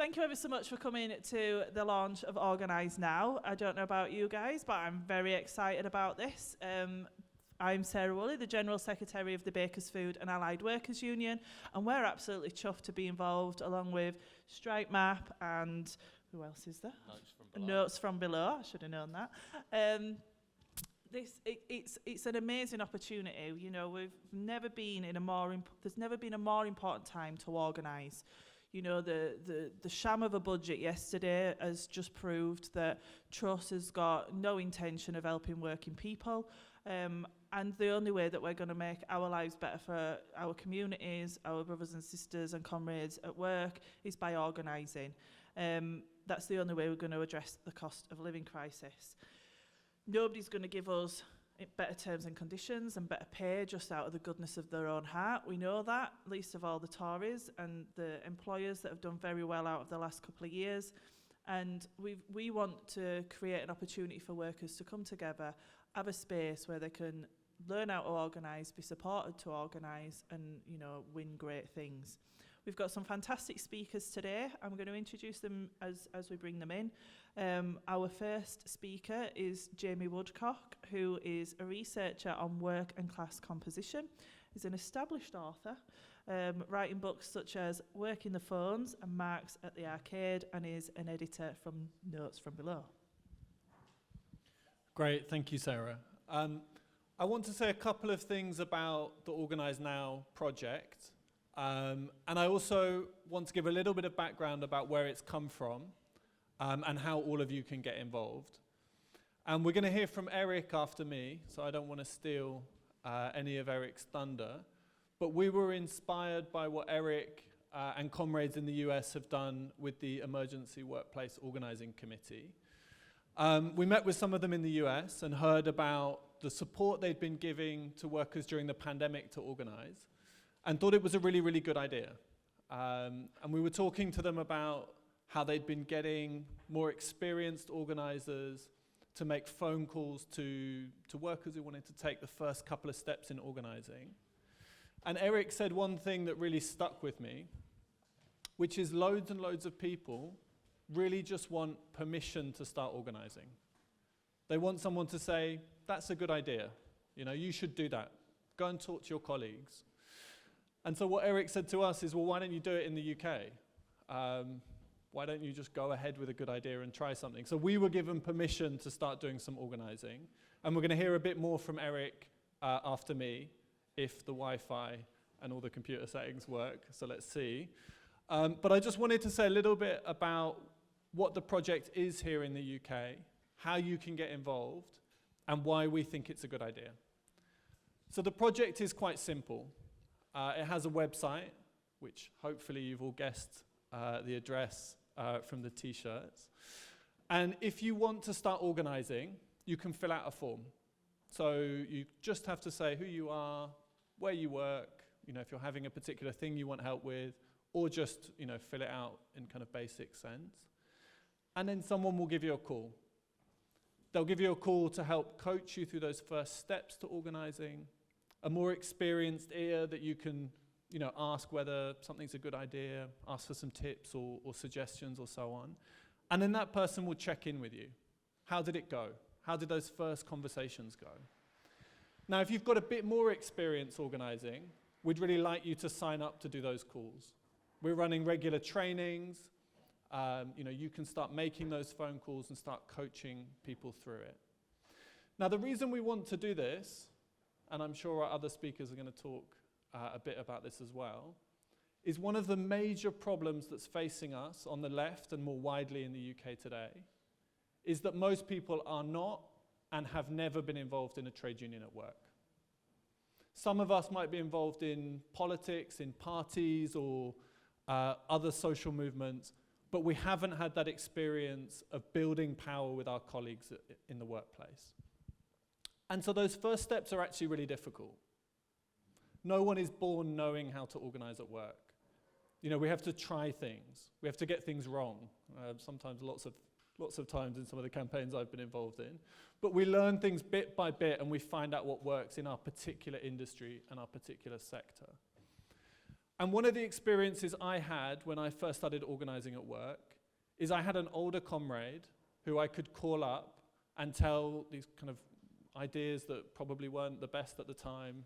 Thank you ever so much for coming to the launch of Organise Now. I don't know about you guys, but I'm very excited about this. I'm Sarah Woolley, the General Secretary of the Bakers Food and Allied Workers Union, and we're absolutely chuffed to be involved along with Strike Map and who else is there? Notes from Below. I should have known that. It's an amazing opportunity. You know, there's never been a more important time to organise. You know, the sham of a budget yesterday has just proved that Truss has got no intention of helping working people. And the only way that we're going to make our lives better for our communities, our brothers and sisters and comrades at work is by organising. That's the only way we're going to address the cost of living crisis. Nobody's going to give us better terms and conditions and better pay just out of the goodness of their own heart. We know that, least of all the Tories and the employers that have done very well out of the last couple of years. And we want to create an opportunity for workers to come together, have a space where they can learn how to organise, be supported to organise and, you know, win great things. We've got some fantastic speakers today. I'm going to introduce them as we bring them in. Our first speaker is Jamie Woodcock, who is a researcher on work and class composition. He's an established author, writing books such as Work in the Phones and Marks at the Arcade, and is an editor from Notes from Below. Great, thank you, Sarah. I want to say a couple of things about the Organise Now project. And I also want to give a little bit of background about where it's come from and how all of you can get involved. And we're going to hear from Eric after me, so I don't want to steal any of Eric's thunder. But we were inspired by what Eric and comrades in the US have done with the Emergency Workplace Organizing Committee. We met with some of them in the US and heard about the support they'd been giving to workers during the pandemic to organize, and thought it was a really, really good idea. And we were talking to them about how they'd been getting more experienced organisers to make phone calls to workers who wanted to take the first couple of steps in organising. And Eric said one thing that really stuck with me, which is loads and loads of people really just want permission to start organising. They want someone to say, that's a good idea. You know, you should do that. Go and talk to your colleagues. And so what Eric said to us is, well, why don't you do it in the UK? Why don't you just go ahead with a good idea and try something? So we were given permission to start doing some organising. And we're going to hear a bit more from Eric after me, if the Wi-Fi and all the computer settings work. So let's see. But I just wanted to say a little bit about what the project is here in the UK, how you can get involved, and why we think it's a good idea. So the project is quite simple. It has a website, which hopefully you've all guessed the address from the t-shirts. And if you want to start organising, you can fill out a form. So you just have to say who you are, where you work, you know, if you're having a particular thing you want help with, or just, you know, fill it out in kind of basic sense. And then someone will give you a call. They'll give you a call to help coach you through those first steps to organising, a more experienced ear that you can, you know, ask whether something's a good idea, ask for some tips or suggestions or so on. And then that person will check in with you. How did it go? How did those first conversations go? Now, if you've got a bit more experience organising, we'd really like you to sign up to do those calls. We're running regular trainings. You know, you can start making those phone calls and start coaching people through it. Now, the reason we want to do this, and I'm sure our other speakers are going to talk a bit about this as well, is one of the major problems that's facing us on the left and more widely in the UK today is that most people are not and have never been involved in a trade union at work. Some of us might be involved in politics, in parties or other social movements, but we haven't had that experience of building power with our colleagues in the workplace. And so those first steps are actually really difficult. No one is born knowing how to organize at work. You know, we have to try things. We have to get things wrong. Sometimes lots of times in some of the campaigns I've been involved in. But we learn things bit by bit and we find out what works in our particular industry and our particular sector. And one of the experiences I had when I first started organising at work is I had an older comrade who I could call up and tell these kind of ideas that probably weren't the best at the time,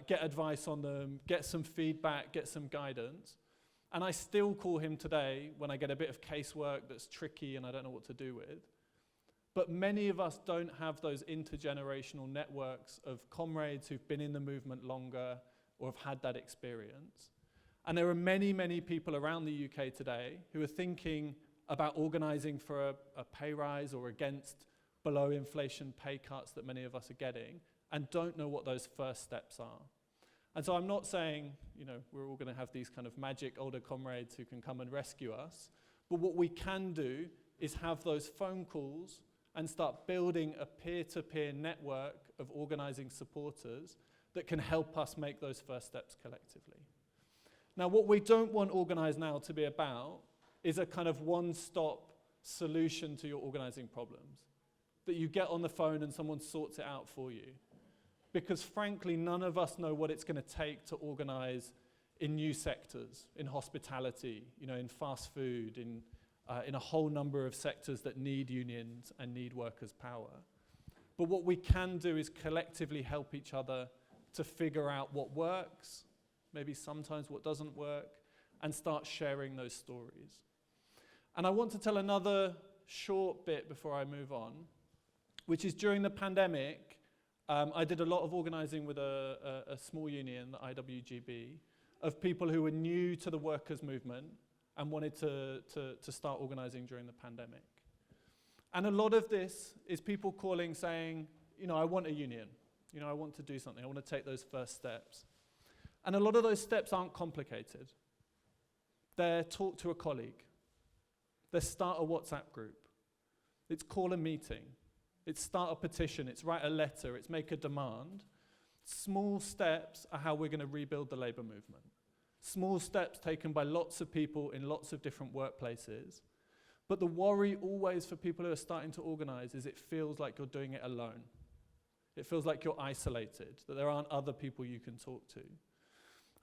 get advice on them, get some feedback, get some guidance. And I still call him today when I get a bit of casework that's tricky and I don't know what to do with. But many of us don't have those intergenerational networks of comrades who've been in the movement longer or have had that experience. And there are many, many people around the UK today who are thinking about organising for a pay rise or against below inflation pay cuts that many of us are getting and don't know what those first steps are. And so I'm not saying, you know, we're all going to have these kind of magic older comrades who can come and rescue us, but what we can do is have those phone calls and start building a peer-to-peer network of organising supporters that can help us make those first steps collectively. Now, what we don't want Organise Now to be about is a kind of one-stop solution to your organising problems, that you get on the phone and someone sorts it out for you. Because frankly, none of us know what it's going to take to organise in new sectors, in hospitality, you know, in fast food, in a whole number of sectors that need unions and need workers' power. But what we can do is collectively help each other to figure out what works, maybe sometimes what doesn't work, and start sharing those stories. And I want to tell another short bit before I move on, which is during the pandemic, I did a lot of organising with a small union, the IWGB, of people who were new to the workers' movement and wanted to start organising during the pandemic. And a lot of this is people calling saying, you know, I want a union. You know, I want to do something. I want to take those first steps. And a lot of those steps aren't complicated. They're talk to a colleague. They're start a WhatsApp group. It's call a meeting. It's start a petition. It's write a letter. It's make a demand. Small steps are how we're going to rebuild the labour movement. Small steps taken by lots of people in lots of different workplaces. But the worry always for people who are starting to organise is it feels like you're doing it alone. It feels like you're isolated, that there aren't other people you can talk to.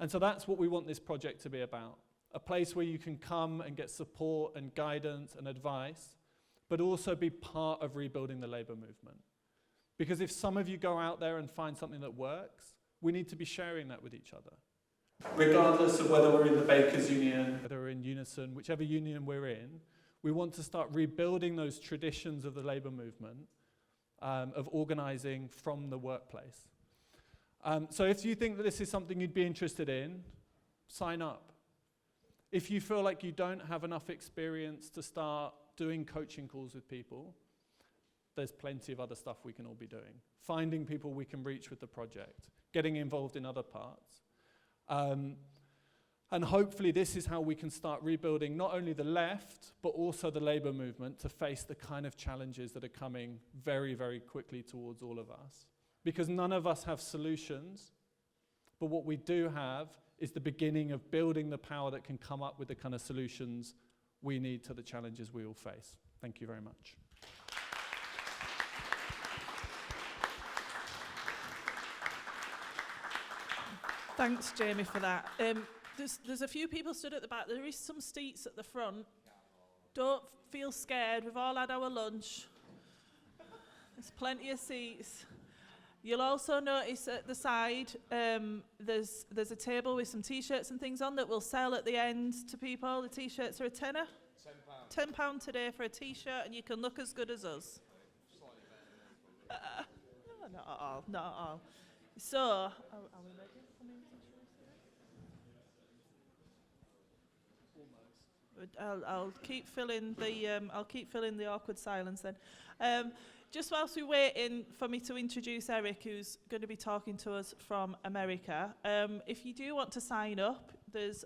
And so that's what we want this project to be about. A place where you can come and get support and guidance and advice, but also be part of rebuilding the labour movement. Because if some of you go out there and find something that works, we need to be sharing that with each other. Regardless of whether we're in the Bakers Union, whether we're in Unison, whichever union we're in, we want to start rebuilding those traditions of the labour movement, of organising from the workplace. So if you think that this is something you'd be interested in, sign up. If you feel like you don't have enough experience to start doing coaching calls with people, there's plenty of other stuff we can all be doing. Finding people we can reach with the project, getting involved in other parts. And hopefully this is how we can start rebuilding not only the left, but also the labour movement to face the kind of challenges that are coming very, very quickly towards all of us. Because none of us have solutions, but what we do have is the beginning of building the power that can come up with the kind of solutions we need to the challenges we all face. Thank you very much. Thanks, Jamie, for that. There's a few people stood at the back. There is some seats at the front. Don't feel scared. We've all had our lunch. There's plenty of seats. You'll also notice at the side, there's a table with some T-shirts and things on that we'll sell at the end to people. The T-shirts are a tenner. £10 today for a T-shirt, and you can look as good as us. No, not at all, not at all. So, are we ready? I'll keep filling the awkward silence then. Just whilst we're waiting for me to introduce Eric, who's going to be talking to us from America, if you do want to sign up, there's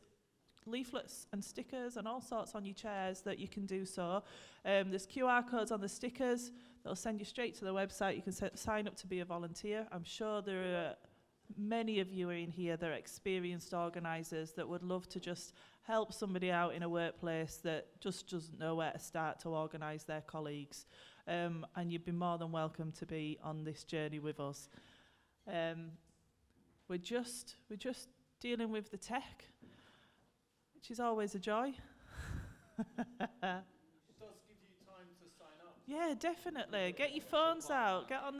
leaflets and stickers and all sorts on your chairs that you can do so. There's QR codes on the stickers. They'll send you straight to the website. You can sign up to be a volunteer. I'm sure there are many of you are in here that are experienced organisers that would love to just help somebody out in a workplace that just doesn't know where to start to organise their colleagues. And you'd be more than welcome to be on this journey with us. We're just dealing with the tech. which is always a joy. It does give you time to sign up. Yeah, definitely. Get your phones out. Get on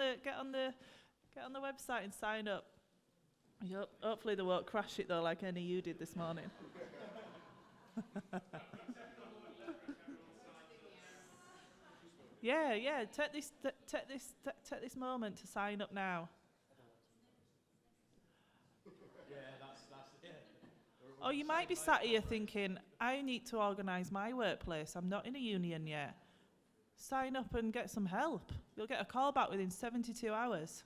the website and sign up. Hopefully they won't crash it though, like any you did this morning. Yeah. Take this moment to sign up now. Oh, you might be sat here thinking, I need to organise my workplace. I'm not in a union yet. Sign up and get some help. You'll get a call back within 72 hours.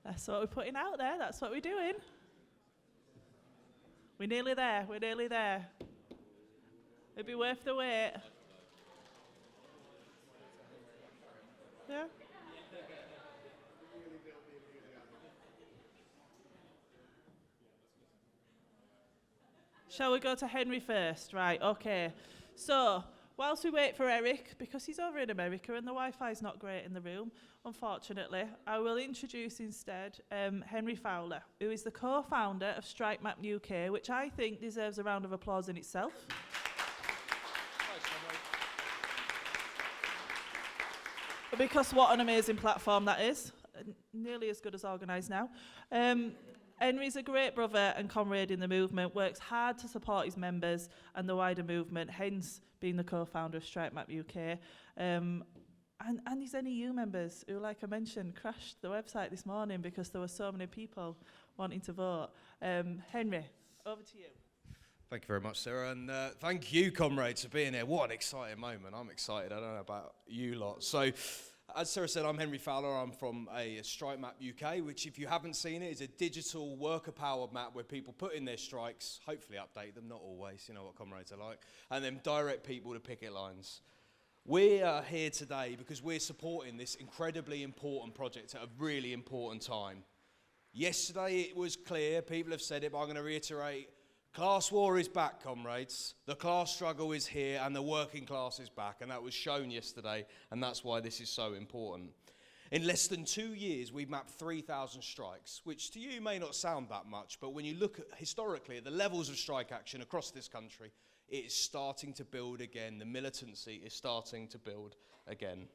That's what we're putting out there. That's what we're doing. We're nearly there. It'd be worth the wait. Yeah. Shall we go to Henry first? Right, okay. So, whilst we wait for Eric, because he's over in America and the Wi-Fi's not great in the room, unfortunately, I will introduce instead Henry Fowler, who is the co-founder of Strike Map UK, which I think deserves a round of applause in itself. Because what an amazing platform that is. Nearly as good as Organise Now. Henry's a great brother and comrade in the movement, works hard to support his members and the wider movement, hence being the co-founder of Strike Map UK. And his NEU members, who, like I mentioned, crashed the website this morning because there were so many people wanting to vote. Henry, over to you. Thank you very much, Sarah, and thank you, comrades, for being here. What an exciting moment. I'm excited. I don't know about you lot. So, as Sarah said, I'm Henry Fowler. I'm from a Strike Map UK, which, if you haven't seen it, is a digital worker-powered map where people put in their strikes, hopefully update them, not always, you know what comrades are like, and then direct people to picket lines. We are here today because we're supporting this incredibly important project at a really important time. Yesterday, it was clear, people have said it, but I'm going to reiterate, class war is back, comrades. The class struggle is here and the working class is back, and that was shown yesterday, and that's why this is so important. In less than 2 years, we've mapped 3,000 strikes, which to you may not sound that much, but when you look at, historically at the levels of strike action across this country, it is starting to build again. The militancy is starting to build again.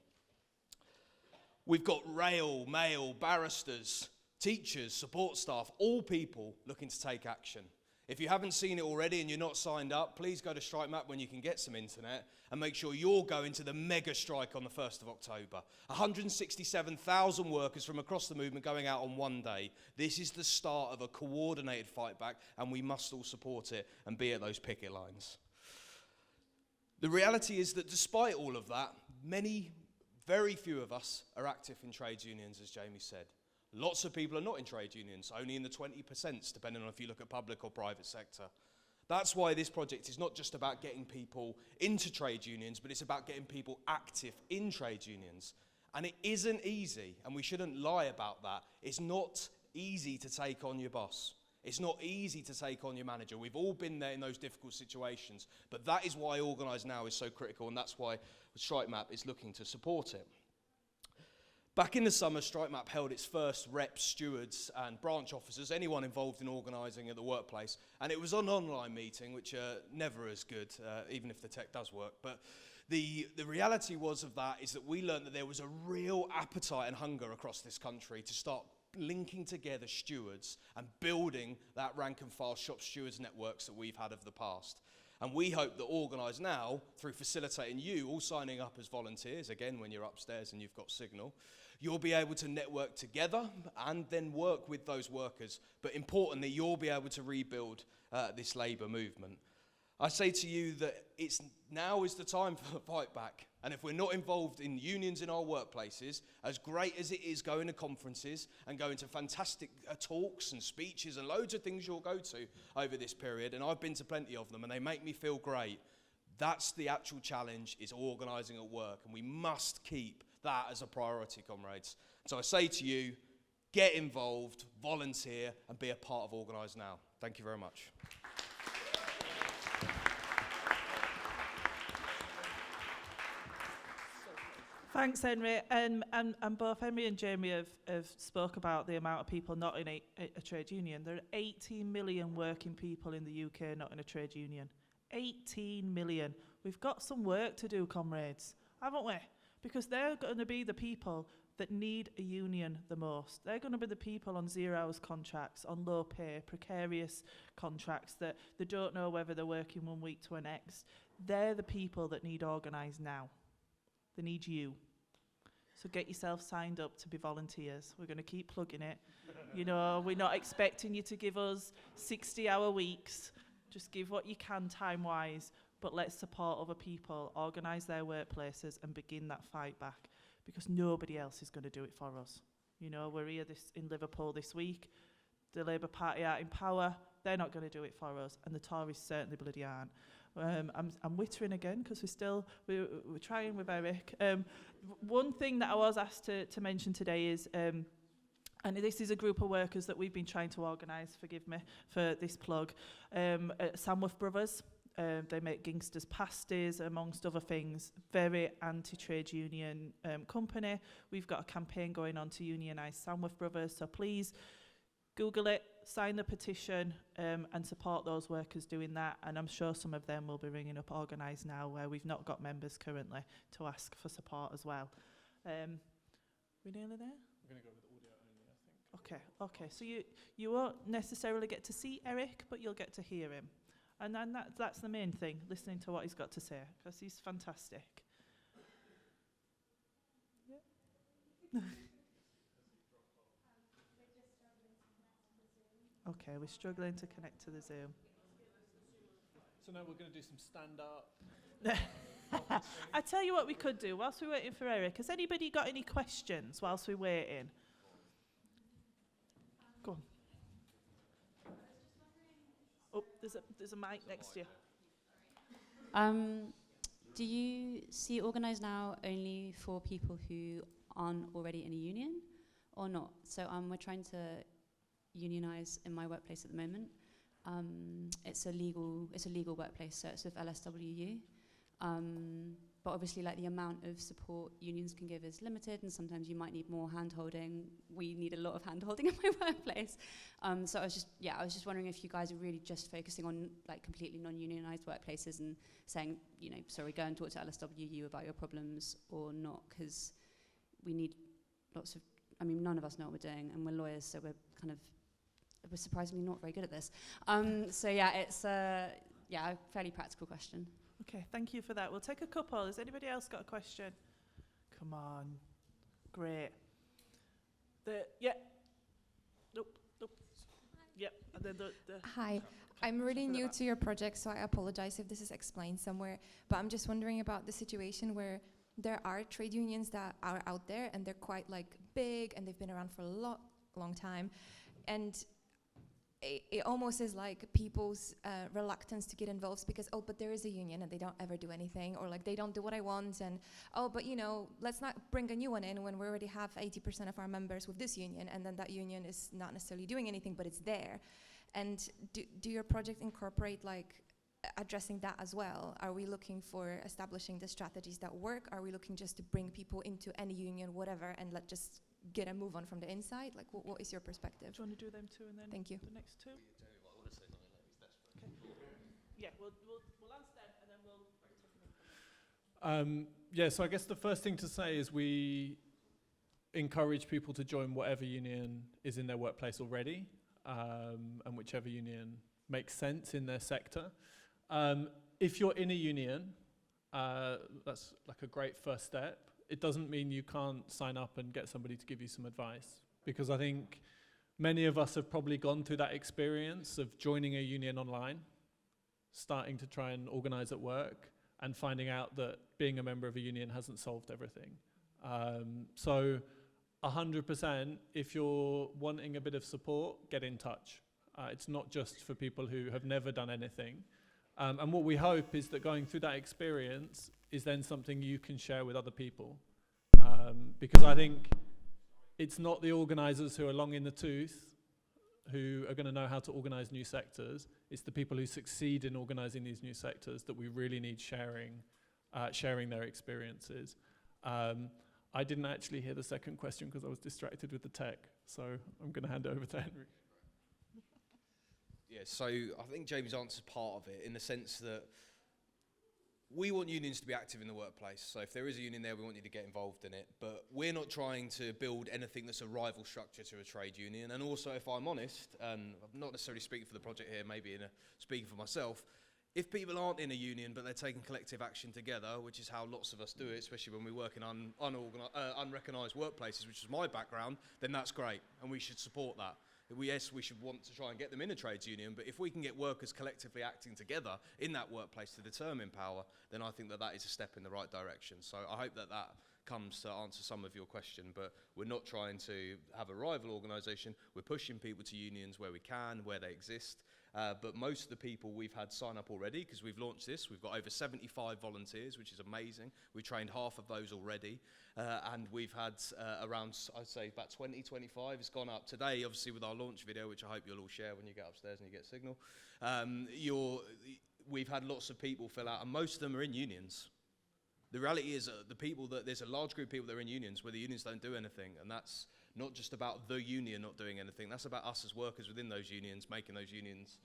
We've got rail, mail, barristers, teachers, support staff, all people looking to take action. If you haven't seen it already and you're not signed up, please go to Strike Map when you can get some internet and make sure you're going to the mega strike on the 1st of October. 167,000 workers from across the movement going out on one day. This is the start of a coordinated fight back, and we must all support it and be at those picket lines. The reality is that despite all of that, very few of us are active in trade unions, as Jamie said. Lots of people are not in trade unions, only in the 20%, depending on if you look at public or private sector. That's why this project is not just about getting people into trade unions, but it's about getting people active in trade unions. And it isn't easy, and we shouldn't lie about that. It's not easy to take on your boss. It's not easy to take on your manager. We've all been there in those difficult situations, but that is why Organise Now is so critical, and that's why Strike Map is looking to support it. Back in the summer, Strike Map held its first reps, stewards and branch officers, anyone involved in organising at the workplace, and it was an online meeting, which are never as good, even if the tech does work. But the reality was of that is that we learned that there was a real appetite and hunger across this country to start linking together stewards and building that rank and file shop stewards networks that we've had of the past. And we hope that Organise Now, through facilitating you all signing up as volunteers, again, when you're upstairs and you've got signal, you'll be able to network together and then work with those workers. But importantly, you'll be able to rebuild this labour movement. I say to you that now is the time for the fight back. And if we're not involved in unions in our workplaces, as great as it is going to conferences and going to fantastic talks and speeches and loads of things you'll go to over this period, and I've been to plenty of them and they make me feel great, that's the actual challenge, is organising at work. And we must keep that as a priority, comrades. So I say to you, get involved, volunteer, and be a part of Organise Now. Thank you very much. Thanks, Henry. And both Henry and Jamie have spoke about the amount of people not in a trade union. There are 18 million working people in the UK not in a trade union. 18 million. We've got some work to do, comrades, haven't we? Because they're going to be the people that need a union the most. They're going to be the people on 0 hours contracts, on low pay, precarious contracts that they don't know whether they're working 1 week to the next. They're the people that need Organise Now. They need you. So get yourself signed up to be volunteers. We're going to keep plugging it. You know, we're not expecting you to give us 60-hour weeks. Just give what you can time-wise, but let's support other people, organise their workplaces and begin that fight back, because nobody else is going to do it for us. You know, we're here in Liverpool this week. The Labour Party are in power. They're not going to do it for us, and the Tories certainly bloody aren't. I'm wittering again because we're trying with Eric. One thing that I was asked to mention today is, and this is a group of workers that we've been trying to organise, forgive me for this plug, Samworth Brothers. They make Gangsters pasties, amongst other things. Very anti-trade union company. We've got a campaign going on to unionise Samworth Brothers, so please Google it, sign the petition, and support those workers doing that. And I'm sure some of them will be ringing up Organise Now, where we've not got members currently, to ask for support as well. We nearly there? We're going to go with audio only, I think. Okay. So you won't necessarily get to see Eric, but you'll get to hear him. And then that's the main thing, listening to what he's got to say, because he's fantastic. Yeah. Okay, we're struggling to connect to the Zoom. So now we're going to do some stand-up. I tell you what we could do whilst we're waiting for Eric. Has anybody got any questions whilst we're waiting? Go on. Oh, there's a mic next to you. Do you see Organise Now only for people who aren't already in a union or not? So we're trying to unionise in my workplace at the moment. It's a legal workplace, so it's with LSWU. But obviously, like, the amount of support unions can give is limited, and sometimes you might need more hand-holding. We need a lot of hand-holding in my workplace. So I was just wondering if you guys are really just focusing on, like, completely non-unionised workplaces and saying, you know, sorry, go and talk to LSWU about your problems, or not, because we need lots of, I mean, none of us know what we're doing, and we're lawyers, so we're surprisingly not very good at this. So yeah, it's a fairly practical question. Okay, thank you for that. We'll take a couple. Has anybody else got a question? Come on. Great. Nope. Yep. And then Hi. I'm really new to your project, so I apologize if this is explained somewhere. But I'm just wondering about the situation where there are trade unions that are out there, and they're quite, like, big, and they've been around for a long time. And it almost is like people's reluctance to get involved because, oh, but there is a union and they don't ever do anything, or like they don't do what I want, and oh, but you know, let's not bring a new one in when we already have 80% of our members with this union, and then that union is not necessarily doing anything, but it's there. And do your project incorporate, like, addressing that as well? Are we looking for establishing the strategies that work? Are we looking just to bring people into any union, whatever, and let just get a move on from the inside? Like, what is your perspective? do you want to do them two and then Thank you. the next two? Okay. Yeah, we'll answer them and then we'll take So I guess the first thing to say is we encourage people to join whatever union is in their workplace already, and whichever union makes sense in their sector. If you're in a union, that's like a great first step. It doesn't mean you can't sign up and get somebody to give you some advice, because I think many of us have probably gone through that experience of joining a union online, starting to try and organise at work, and finding out that being a member of a union hasn't solved everything. So 100%, if you're wanting a bit of support, get in touch. It's not just for people who have never done anything. And what we hope is that going through that experience is then something you can share with other people. Because I think it's not the organisers who are long in the tooth who are going to know how to organise new sectors. It's the people who succeed in organising these new sectors that we really need sharing their experiences. I didn't actually hear the second question because I was distracted with the tech, so I'm going to hand it over to Henry. Yeah, so I think Jamie's answered part of it in the sense that we want unions to be active in the workplace. So if there is a union there, we want you to get involved in it. But we're not trying to build anything that's a rival structure to a trade union. And also, if I'm honest, and I'm not necessarily speaking for the project here, maybe speaking for myself, if people aren't in a union but they're taking collective action together, which is how lots of us do it, especially when we work in unrecognised workplaces, which is my background, then that's great, and we should support that. Yes, we should want to try and get them in a trades union, but if we can get workers collectively acting together in that workplace to determine power, then I think that that is a step in the right direction. So I hope that that comes to answer some of your question, but we're not trying to have a rival organisation. We're pushing people to unions where we can, where they exist. But most of the people we've had sign up already, because we've launched this, we've got over 75 volunteers, which is amazing. We've trained half of those already. And we've had around, I'd say, about 20, 25. It's gone up today, obviously, with our launch video, which I hope you'll all share when you get upstairs and you get a signal. We've had lots of people fill out, and most of them are in unions. The reality is there's a large group of people that are in unions where the unions don't do anything, and that's not just about the union not doing anything. That's about us as workers within those unions, making those unions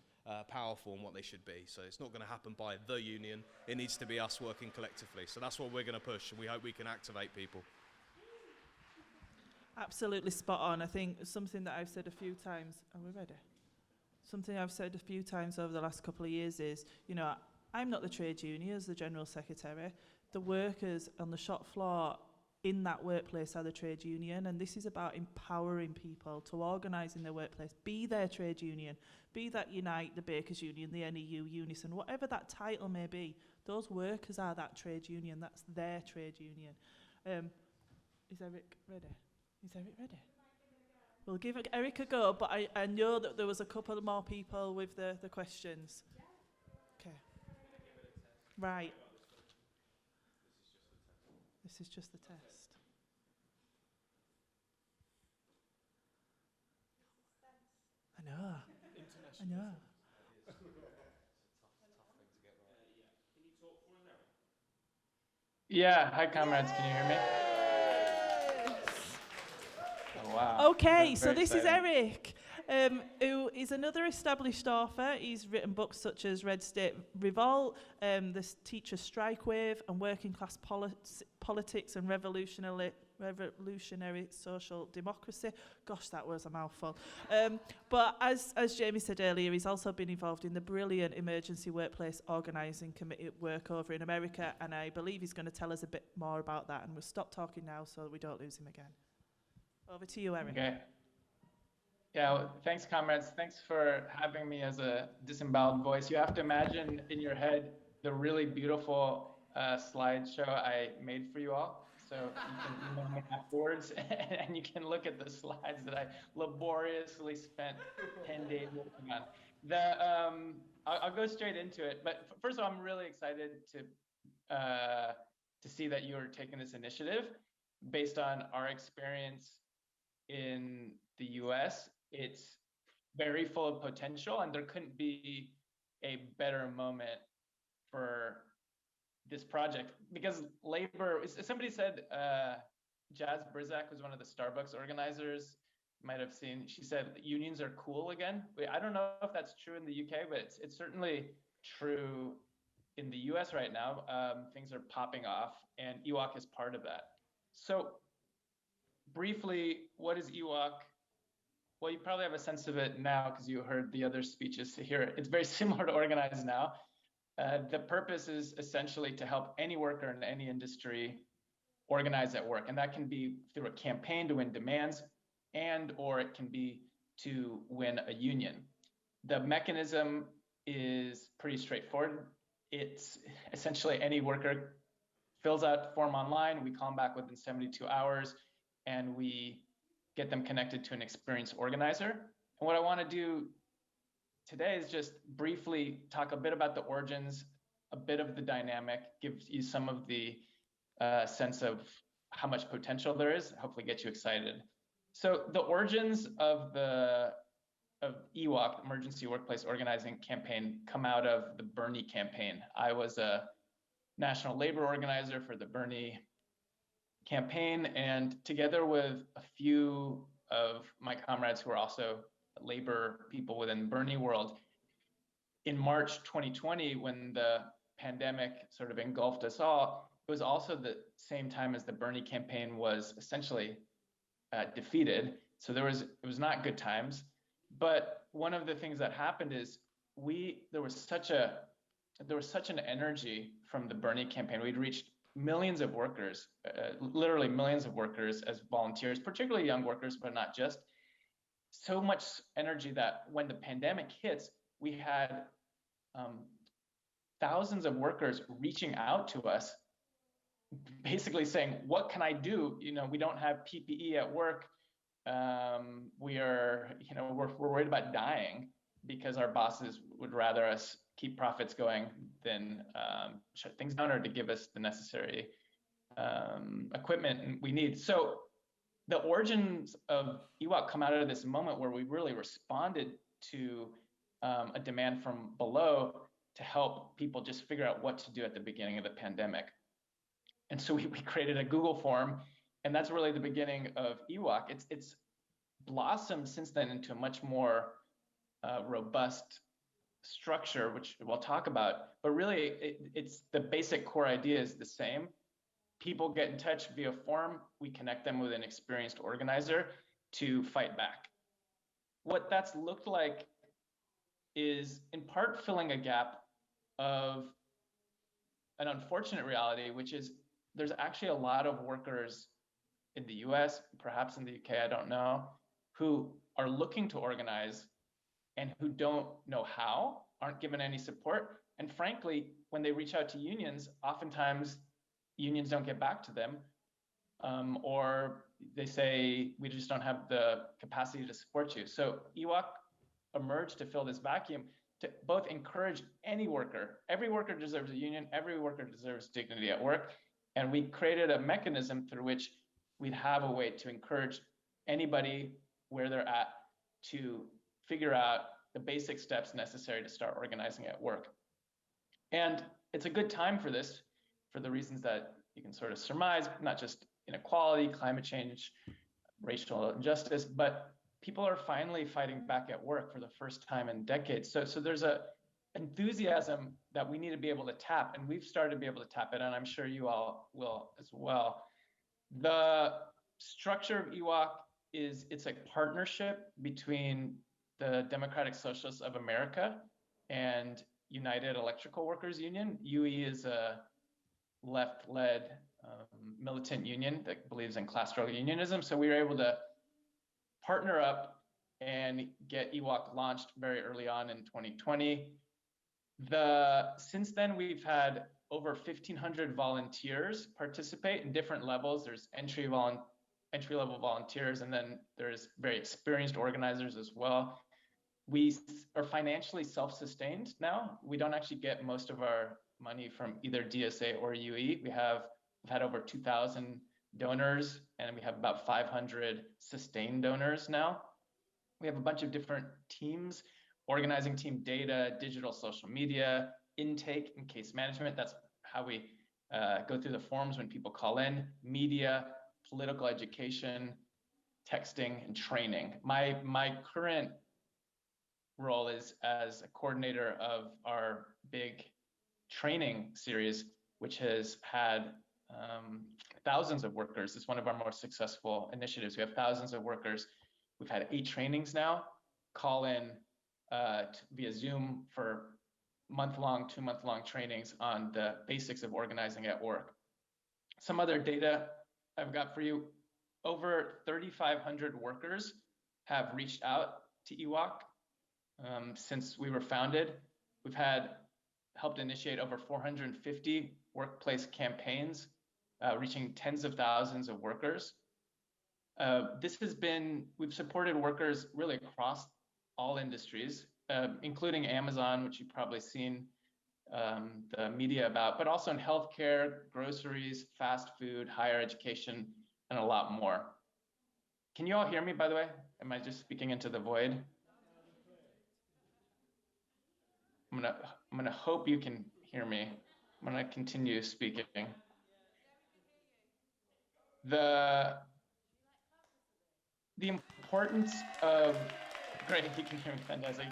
powerful and what they should be. So it's not going to happen by the union. It needs to be us working collectively. So that's what we're going to push, and we hope we can activate people. Absolutely spot on. I think something that I've said a few times. Are we ready? Something I've said a few times over the last couple of years is, I'm not the trade union as the General Secretary. The workers on the shop floor in that workplace are the trade union, and this is about empowering people to organise in their workplace, be their trade union, be that Unite, the Bakers Union, the NEU, Unison, whatever that title may be. Those workers are that trade union. That's their trade union. Is Eric ready? We'll give Eric a go, but I know that there was a couple more people with the questions. Okay. Right. This is just the test. I know. Yeah, hi comrades, can you hear me? Oh, wow. Okay, That's so very this is exciting. Eric, who is another established author. He's written books such as Red State Revolt, the Teacher Strike Wave, and Working Class Politics and Revolutionary Social Democracy. Gosh, that was a mouthful. But as Jamie said earlier, he's also been involved in the brilliant Emergency Workplace Organising Committee work over in America, and I believe he's going to tell us a bit more about that, and we'll stop talking now so that we don't lose him again. Over to you, Eric. Okay. Yeah, well, thanks, comrades. Thanks for having me as a disemboweled voice. You have to imagine in your head the really beautiful slideshow I made for you all. So you can email me afterwards, and you can look at the slides that I laboriously spent 10 days working on. I'll go straight into it. But first of all, I'm really excited to see that you are taking this initiative based on our experience in the US. It's very full of potential, and there couldn't be a better moment for this project because labor, somebody said, Jazz Brizak was one of the Starbucks organizers, you might have seen, she said unions are cool again. I don't know if that's true in the UK, but it's certainly true in the US right now. Things are popping off, and EWOC is part of that. So briefly, what is EWOC? Well, you probably have a sense of it now because you heard the other speeches to hear it. It's very similar to Organise Now. The purpose is essentially to help any worker in any industry organize at work. And that can be through a campaign to win demands, or it can be to win a union. The mechanism is pretty straightforward. It's essentially any worker fills out the form online, we call them back within 72 hours, and we get them connected to an experienced organizer. And what I want to do today is just briefly talk a bit about the origins, a bit of the dynamic, give you some of the sense of how much potential there is, hopefully get you excited. So the origins of EWOC, Emergency Workplace Organizing Campaign, come out of the Bernie campaign. I was a national labor organizer for the Bernie campaign, and together with a few of my comrades who are also labor people within the Bernie world, in March 2020, when the pandemic sort of engulfed us all, it was also the same time as the Bernie campaign was essentially defeated. So it was not good times. But one of the things that happened is there was such an energy from the Bernie campaign. We'd reached millions of workers, literally millions of workers as volunteers, particularly young workers, but not just. So much energy that when the pandemic hits, we had thousands of workers reaching out to us, basically saying, "What can I do? You know, we don't have PPE at work. We're worried about dying because our bosses would rather us keep profits going than shut things down or to give us the necessary equipment we need." So the origins of EWOC come out of this moment where we really responded to a demand from below to help people just figure out what to do at the beginning of the pandemic. And so we created a Google form, and that's really the beginning of EWOC. It's blossomed since then into a much more robust structure, which we'll talk about. But really, it's the basic core idea is the same. People get in touch via form. We connect them with an experienced organizer to fight back. What that's looked like is in part filling a gap of an unfortunate reality, which is there's actually a lot of workers in the US, perhaps in the UK, I don't know, who are looking to organize and who don't know how, aren't given any support. And frankly, when they reach out to unions, oftentimes unions don't get back to them, or they say, we just don't have the capacity to support you. So EWOC emerged to fill this vacuum, to both encourage any worker. Every worker deserves a union, every worker deserves dignity at work. And we created a mechanism through which we'd have a way to encourage anybody where they're at to figure out the basic steps necessary to start organizing at work. And it's a good time for this, for the reasons that you can sort of surmise, not just inequality, climate change, racial injustice, but people are finally fighting back at work for the first time in decades. So there's a enthusiasm that we need to be able to tap, and we've started to be able to tap it, and I'm sure you all will as well. The structure of EWOC it's a partnership between the Democratic Socialists of America and United Electrical Workers Union. UE is a left-led militant union that believes in class struggle unionism. So we were able to partner up and get EWOC launched very early on in 2020. Since then, we've had over 1,500 volunteers participate in different levels. There's entry-level volunteers, and then there's very experienced organizers as well. We are financially self-sustained now. We don't actually get most of our money from either DSA or UE. We've had over 2,000 donors, and we have about 500 sustained donors now. We have a bunch of different teams: organizing team, data, digital social media, intake and case management. That's how we go through the forms when people call in, media, political education, texting, and training. My current role is as a coordinator of our big training series, which has had thousands of workers. It's one of our most successful initiatives. We have thousands of workers. We've had 8 trainings now, call in via Zoom for month-long, 2-month-long trainings on the basics of organizing at work. Some other data I've got for you: over 3,500 workers have reached out to EWOC since we were founded. We've helped initiate over 450 workplace campaigns, reaching tens of thousands of workers. We've supported workers really across all industries, including Amazon, which you've probably seen the media about, but also in healthcare, groceries, fast food, higher education, and a lot more. Can you all hear me, by the way? Am I just speaking into the void? I'm gonna hope you can hear me. I'm gonna continue speaking. The importance of, great, you can hear me fantastic.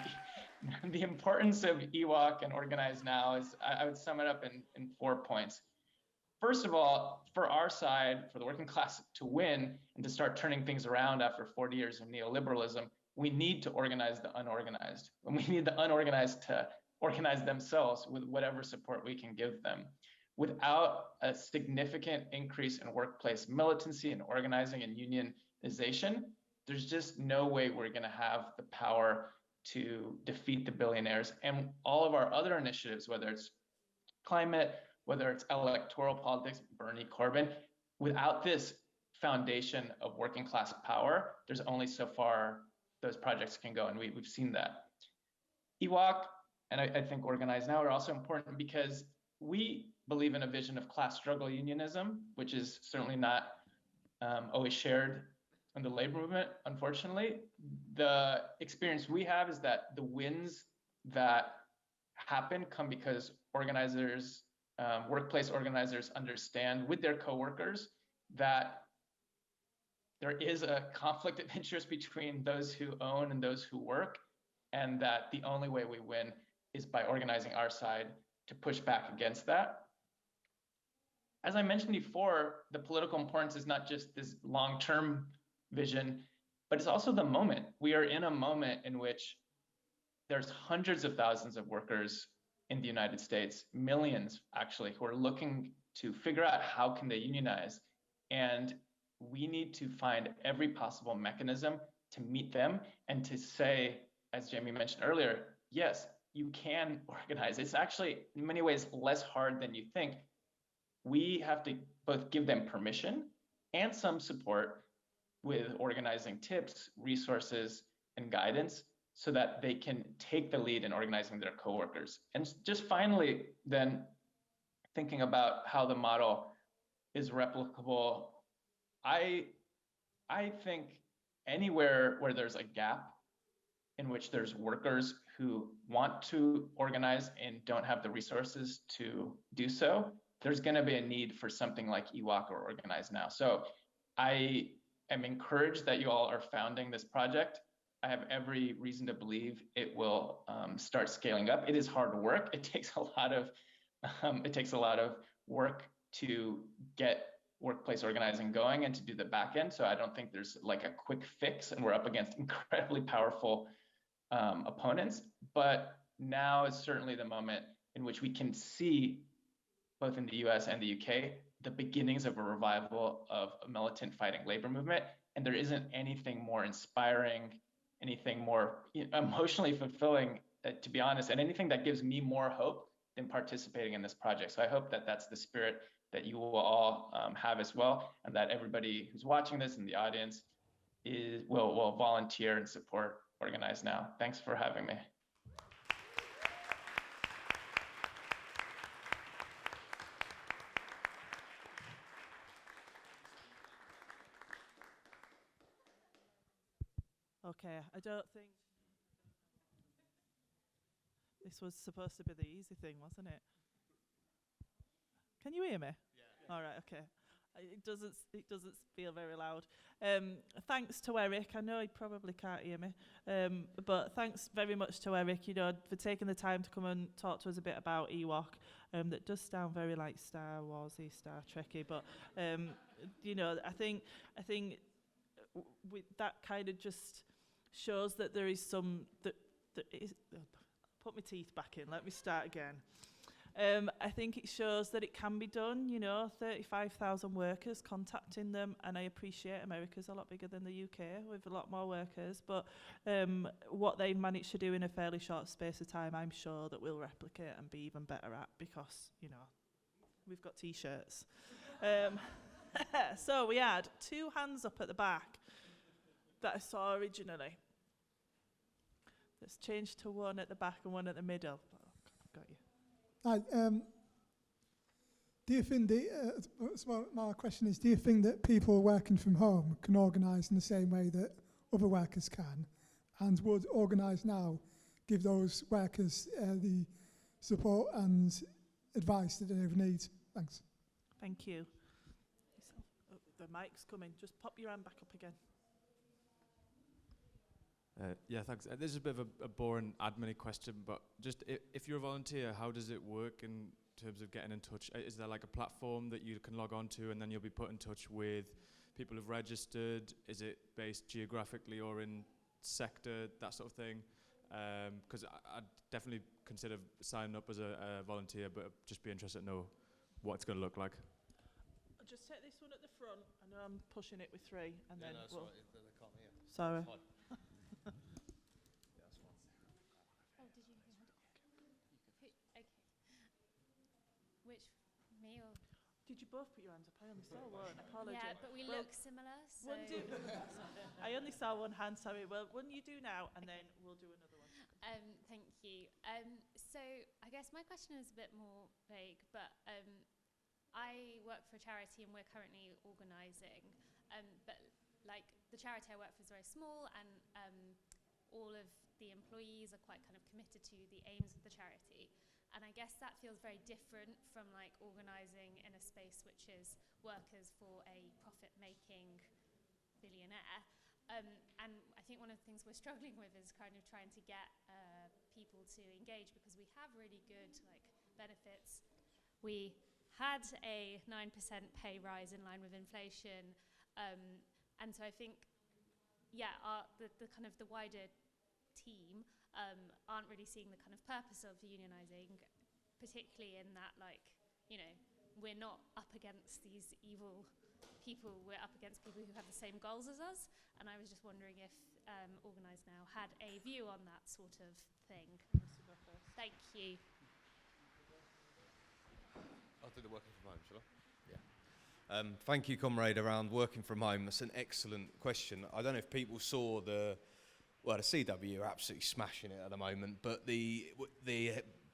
The importance of EWOC and Organize Now is, I would sum it up in 4 points. First of all, for our side, for the working class to win and to start turning things around after 40 years of neoliberalism, we need to organize the unorganized. And we need the unorganized to organize themselves with whatever support we can give them. Without a significant increase in workplace militancy and organizing and unionization, there's just no way we're going to have the power to defeat the billionaires. And all of our other initiatives, whether it's climate, whether it's electoral politics, Bernie, Corbyn, without this foundation of working class power, there's only so far those projects can go, and we've seen that. EWOC, and I think Organize Now are also important because we believe in a vision of class struggle unionism, which is certainly not always shared in the labor movement, unfortunately. The experience we have is that the wins that happen come because organizers, workplace organizers understand with their coworkers that there is a conflict of interest between those who own and those who work, and that the only way we win is by organizing our side to push back against that. As I mentioned before, the political importance is not just this long-term vision, but it's also the moment. We are in a moment in which there's hundreds of thousands of workers in the United States, millions actually, who are looking to figure out how can they unionize. And we need to find every possible mechanism to meet them and to say, as Jamie mentioned earlier, yes, you can organize. It's actually in many ways less hard than you think. We have to both give them permission and some support with organizing tips, resources, and guidance so that they can take the lead in organizing their coworkers. And just finally, then, thinking about how the model is replicable, I think anywhere where there's a gap in which there's workers who want to organize and don't have the resources to do so, there's going to be a need for something like EWOC or Organize Now. So I am encouraged that you all are founding this project. I have every reason to believe it will start scaling up. It is hard work. It takes a lot of work to get workplace organizing going and to do the back end. So I don't think there's like a quick fix, and we're up against incredibly powerful opponents. But now is certainly the moment in which we can see, both in the US and the UK, the beginnings of a revival of a militant fighting labor movement. And there isn't anything more inspiring, anything more emotionally fulfilling, to be honest, and anything that gives me more hope than participating in this project. So I hope that that's the spirit that you will all have as well, and that everybody who's watching this in the audience will volunteer and support Organize Now. Thanks for having me. Okay, I don't think this was supposed to be the easy thing, wasn't it? Can you hear me? Yeah. All right. Okay. It doesn't feel very loud. Thanks to Eric. I know he probably can't hear me, but thanks very much to Eric, for taking the time to come and talk to us a bit about EWOC. That does sound very like Star Warsy, Star Trekky, but I think with that kind of just shows that there is some that is. Put my teeth back in. Let me start again. I think it shows that it can be done, 35,000 workers contacting them, and I appreciate America's a lot bigger than the UK with a lot more workers, but what they've managed to do in a fairly short space of time, I'm sure that we'll replicate and be even better at, because, we've got t-shirts. So we had 2 hands up at the back that I saw originally. It's changed to 1 at the back and 1 at the middle. Oh, got you. Hi, do you think my question is, do you think that people working from home can organise in the same way that other workers can? And would Organise Now give those workers the support and advice that they need? Thanks. Thank you. a mic's coming. Just pop your hand back up again. Yeah, thanks. This is a bit of a boring admin question, but just if you're a volunteer, how does it work in terms of getting in touch? Is there like a platform that you can log on to and then you'll be put in touch with people who've registered? Is it based geographically or in sector, that sort of thing? Because I'd definitely consider signing up as a volunteer, but I'd just be interested to know what it's going to look like. I'll just take this one at the front. I know I'm pushing it with 3, and then no, we'll... right, they can't hear. Sarah. Fine. Oh, did you? Okay. Which, me or? Did you both put your hands up? I only saw one. Apologies. Yeah, but we look similar, so. One do. I only saw one hand, sorry. Well, one you do now, and then we'll do another one. Thank you. So I guess my question is a bit more vague, but I work for a charity and we're currently organising, but like the charity I work for is very small, and all of the employees are quite kind of committed to the aims of the charity. And I guess that feels very different from like organising in a space which is workers for a profit-making billionaire. And I think one of the things we're struggling with is kind of trying to get people to engage, because we have really good like benefits. We had a 9% pay rise in line with inflation, and so I think, yeah, the kind of the wider team aren't really seeing the kind of purpose of unionising, particularly in that, like, you know, we're not up against these evil people, we're up against people who have the same goals as us. And I was just wondering if Organise Now had a view on that sort of thing. Thank you. I'll do the working from home, shall I? Yeah. Thank you, comrade, around working from home. That's an excellent question. I don't know if people saw the CW are absolutely smashing it at the moment, but the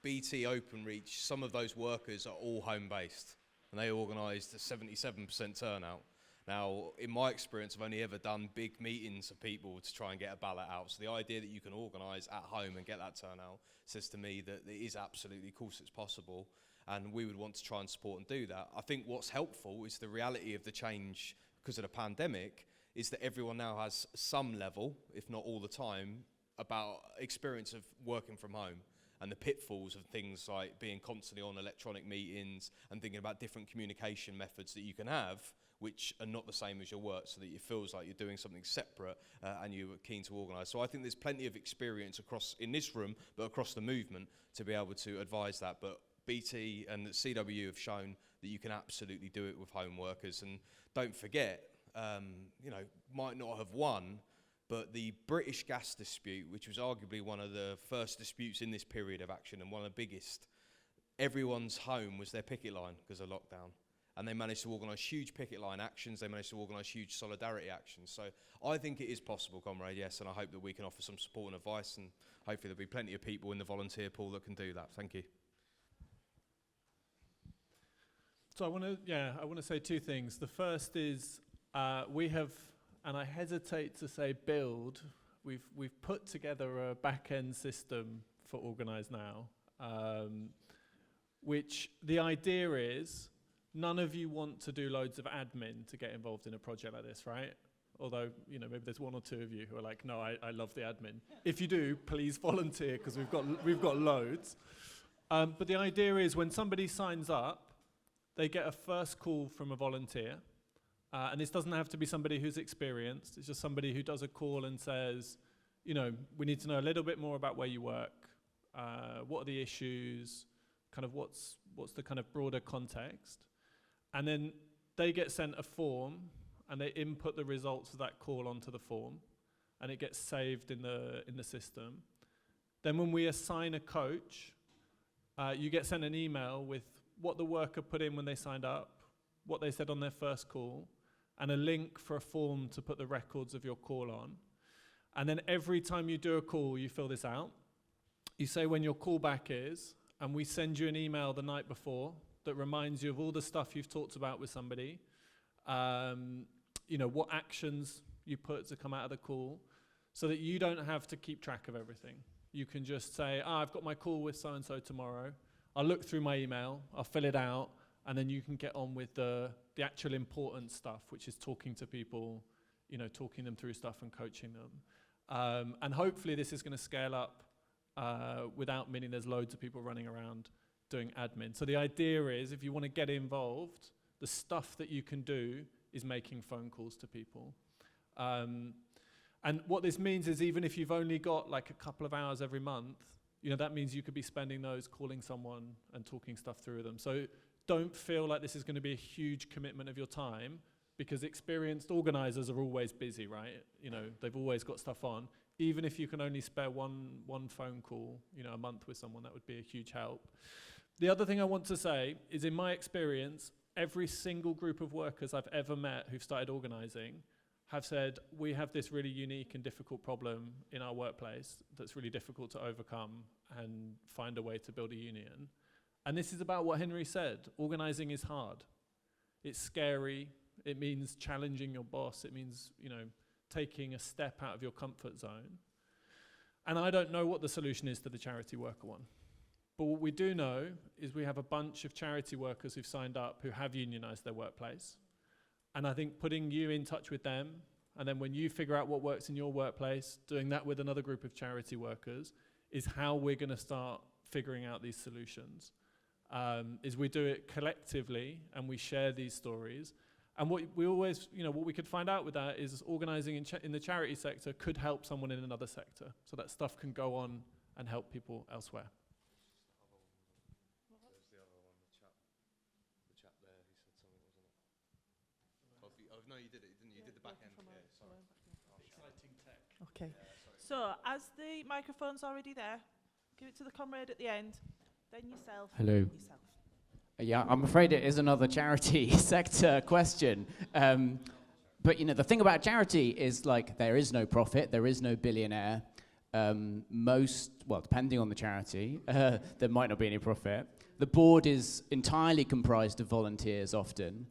BT Openreach, some of those workers are all home-based, and they organised a 77% turnout. Now, in my experience, I've only ever done big meetings of people to try and get a ballot out. So the idea that you can organise at home and get that turnout says to me that it is absolutely, of course it's possible, and we would want to try and support and do that. I think what's helpful is the reality of the change because of the pandemic is that everyone now has some level, if not all the time, about experience of working from home and the pitfalls of things like being constantly on electronic meetings and thinking about different communication methods that you can have, which are not the same as your work, so that it feels like you're doing something separate and you're keen to organise. So I think there's plenty of experience across in this room, but across the movement to be able to advise that. But BT and the CW have shown that you can absolutely do it with home workers. And don't forget, might not have won, but the British gas dispute, which was arguably one of the first disputes in this period of action and one of the biggest, everyone's home was their picket line because of lockdown. And they managed to organise huge picket line actions, they managed to organise huge solidarity actions. So I think it is possible, comrade, yes, and I hope that we can offer some support and advice, and hopefully there'll be plenty of people in the volunteer pool that can do that. Thank you. So I want to say two things. The first is we have, and I hesitate to say build, we've put together a back-end system for Organise Now, which the idea is none of you want to do loads of admin to get involved in a project like this, right? Although, maybe there's one or two of you who are like, no, I love the admin. If you do, please volunteer, because we've got loads. But the idea is when somebody signs up, they get a first call from a volunteer. And this doesn't have to be somebody who's experienced. It's just somebody who does a call and says, we need to know a little bit more about where you work. What are the issues? Kind of what's the kind of broader context? And then they get sent a form and they input the results of that call onto the form, and it gets saved in the system. Then when we assign a coach, you get sent an email with what the worker put in when they signed up, what they said on their first call, and a link for a form to put the records of your call on. And then every time you do a call, you fill this out. You say when your callback is, and we send you an email the night before that reminds you of all the stuff you've talked about with somebody, what actions you put to come out of the call, so that you don't have to keep track of everything. You can just say, I've got my call with so-and-so tomorrow. I'll look through my email, I'll fill it out, and then you can get on with the actual important stuff, which is talking to people, talking them through stuff and coaching them. And hopefully this is going to scale up without meaning there's loads of people running around doing admin. So the idea is, if you want to get involved, the stuff that you can do is making phone calls to people. And what this means is, even if you've only got like a couple of hours every month, that means you could be spending those calling someone and talking stuff through with them. So don't feel like this is going to be a huge commitment of your time, because experienced organisers are always busy, right? They've always got stuff on. Even if you can only spare one phone call, a month with someone, that would be a huge help. The other thing I want to say is, in my experience, every single group of workers I've ever met who've started organising have said, we have this really unique and difficult problem in our workplace that's really difficult to overcome and find a way to build a union. And this is about what Henry said. Organising is hard. It's scary. It means challenging your boss. It means, taking a step out of your comfort zone. And I don't know what the solution is to the charity worker one. But what we do know is we have a bunch of charity workers who've signed up who have unionised their workplace. And I think putting you in touch with them, and then when you figure out what works in your workplace, doing that with another group of charity workers, is how we're going to start figuring out these solutions. Is we do it collectively and we share these stories. And what we always, what we could find out with that is organising in the charity sector could help someone in another sector. So that stuff can go on and help people elsewhere. No, you did it, didn't you? You did the back end. Yeah, sorry. Exciting tech. Okay. So, as the microphone's already there, give it to the comrade at the end, then yourself. Hello. Yourself. Yeah, I'm afraid it is another charity sector question. But, the thing about charity is, there is no profit, there is no billionaire. Depending on the charity, there might not be any profit. The board is entirely comprised of volunteers often.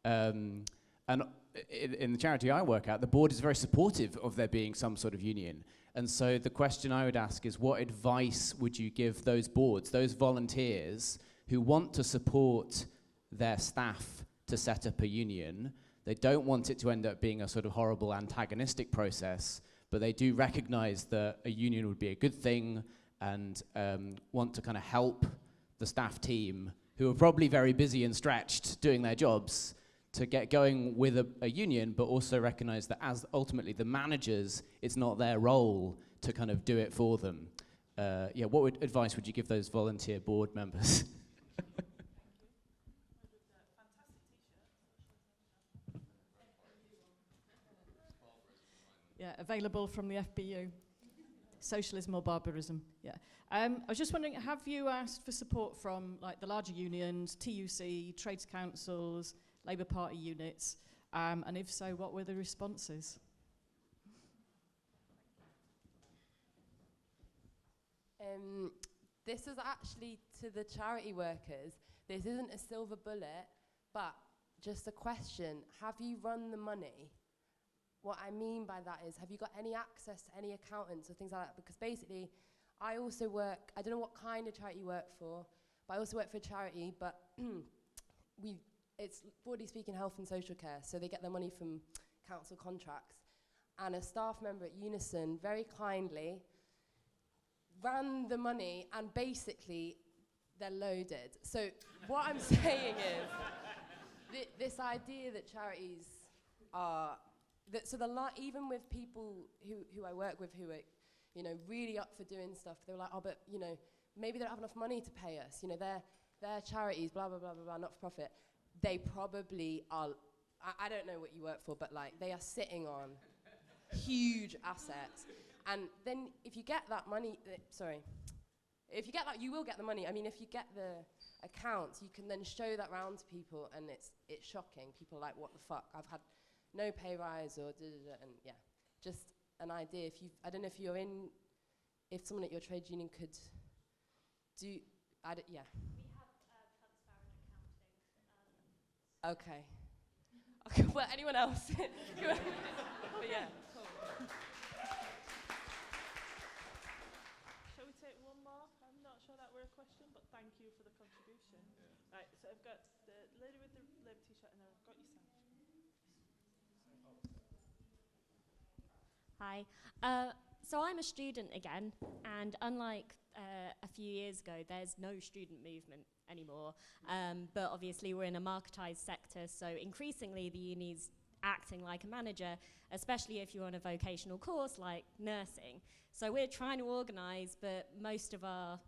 And in the charity I work at, the board is very supportive of there being some sort of union. And so the question I would ask is, what advice would you give those boards, those volunteers who want to support their staff to set up a union? They don't want it to end up being a sort of horrible antagonistic process, but they do recognize that a union would be a good thing and want to kind of help the staff team, who are probably very busy and stretched doing their jobs, to get going with a union, but also recognize that as ultimately the managers, it's not their role to kind of do it for them. What advice would you give those volunteer board members? Yeah, available from the FBU. Socialism or barbarism, yeah. I was just wondering, have you asked for support from the larger unions, TUC, trades councils, Labour Party units, and if so, what were the responses? This is actually to the charity workers. This isn't a silver bullet, but just a question. Have you run the money? What I mean by that is, have you got any access to any accountants or things like that? Because basically, I also work, I don't know what kind of charity you work for, but I also work for a charity, but it's broadly speaking health and social care, so they get their money from council contracts. And a staff member at Unison very kindly ran the money, and basically they're loaded. So what I'm saying is, this idea that charities are, even with people who I work with who are, really up for doing stuff, they're like, oh, but, maybe they don't have enough money to pay us. They're charities, blah, blah, blah, blah, blah, not for profit. They probably are, I don't know what you work for, but they are sitting on huge assets. And then if you get that money, if you get that, you will get the money. I mean, if you get the accounts, you can then show that round to people, and it's shocking. People are like, what the fuck? I've had no pay rise or da-da-da, and yeah, just an idea. I don't know if someone at your trade union could do, yeah. Okay. Well, anyone else? But yeah. Cool. Shall we take one more? I'm not sure that were a question, but thank you for the contribution. Yeah. Right, so I've got the Hi. So I'm a student again, and unlike a few years ago, there's no student movement anymore. But obviously we're in a marketized sector, so increasingly the uni's acting like a manager, especially if you're on a vocational course like nursing. So we're trying to organise, but most of our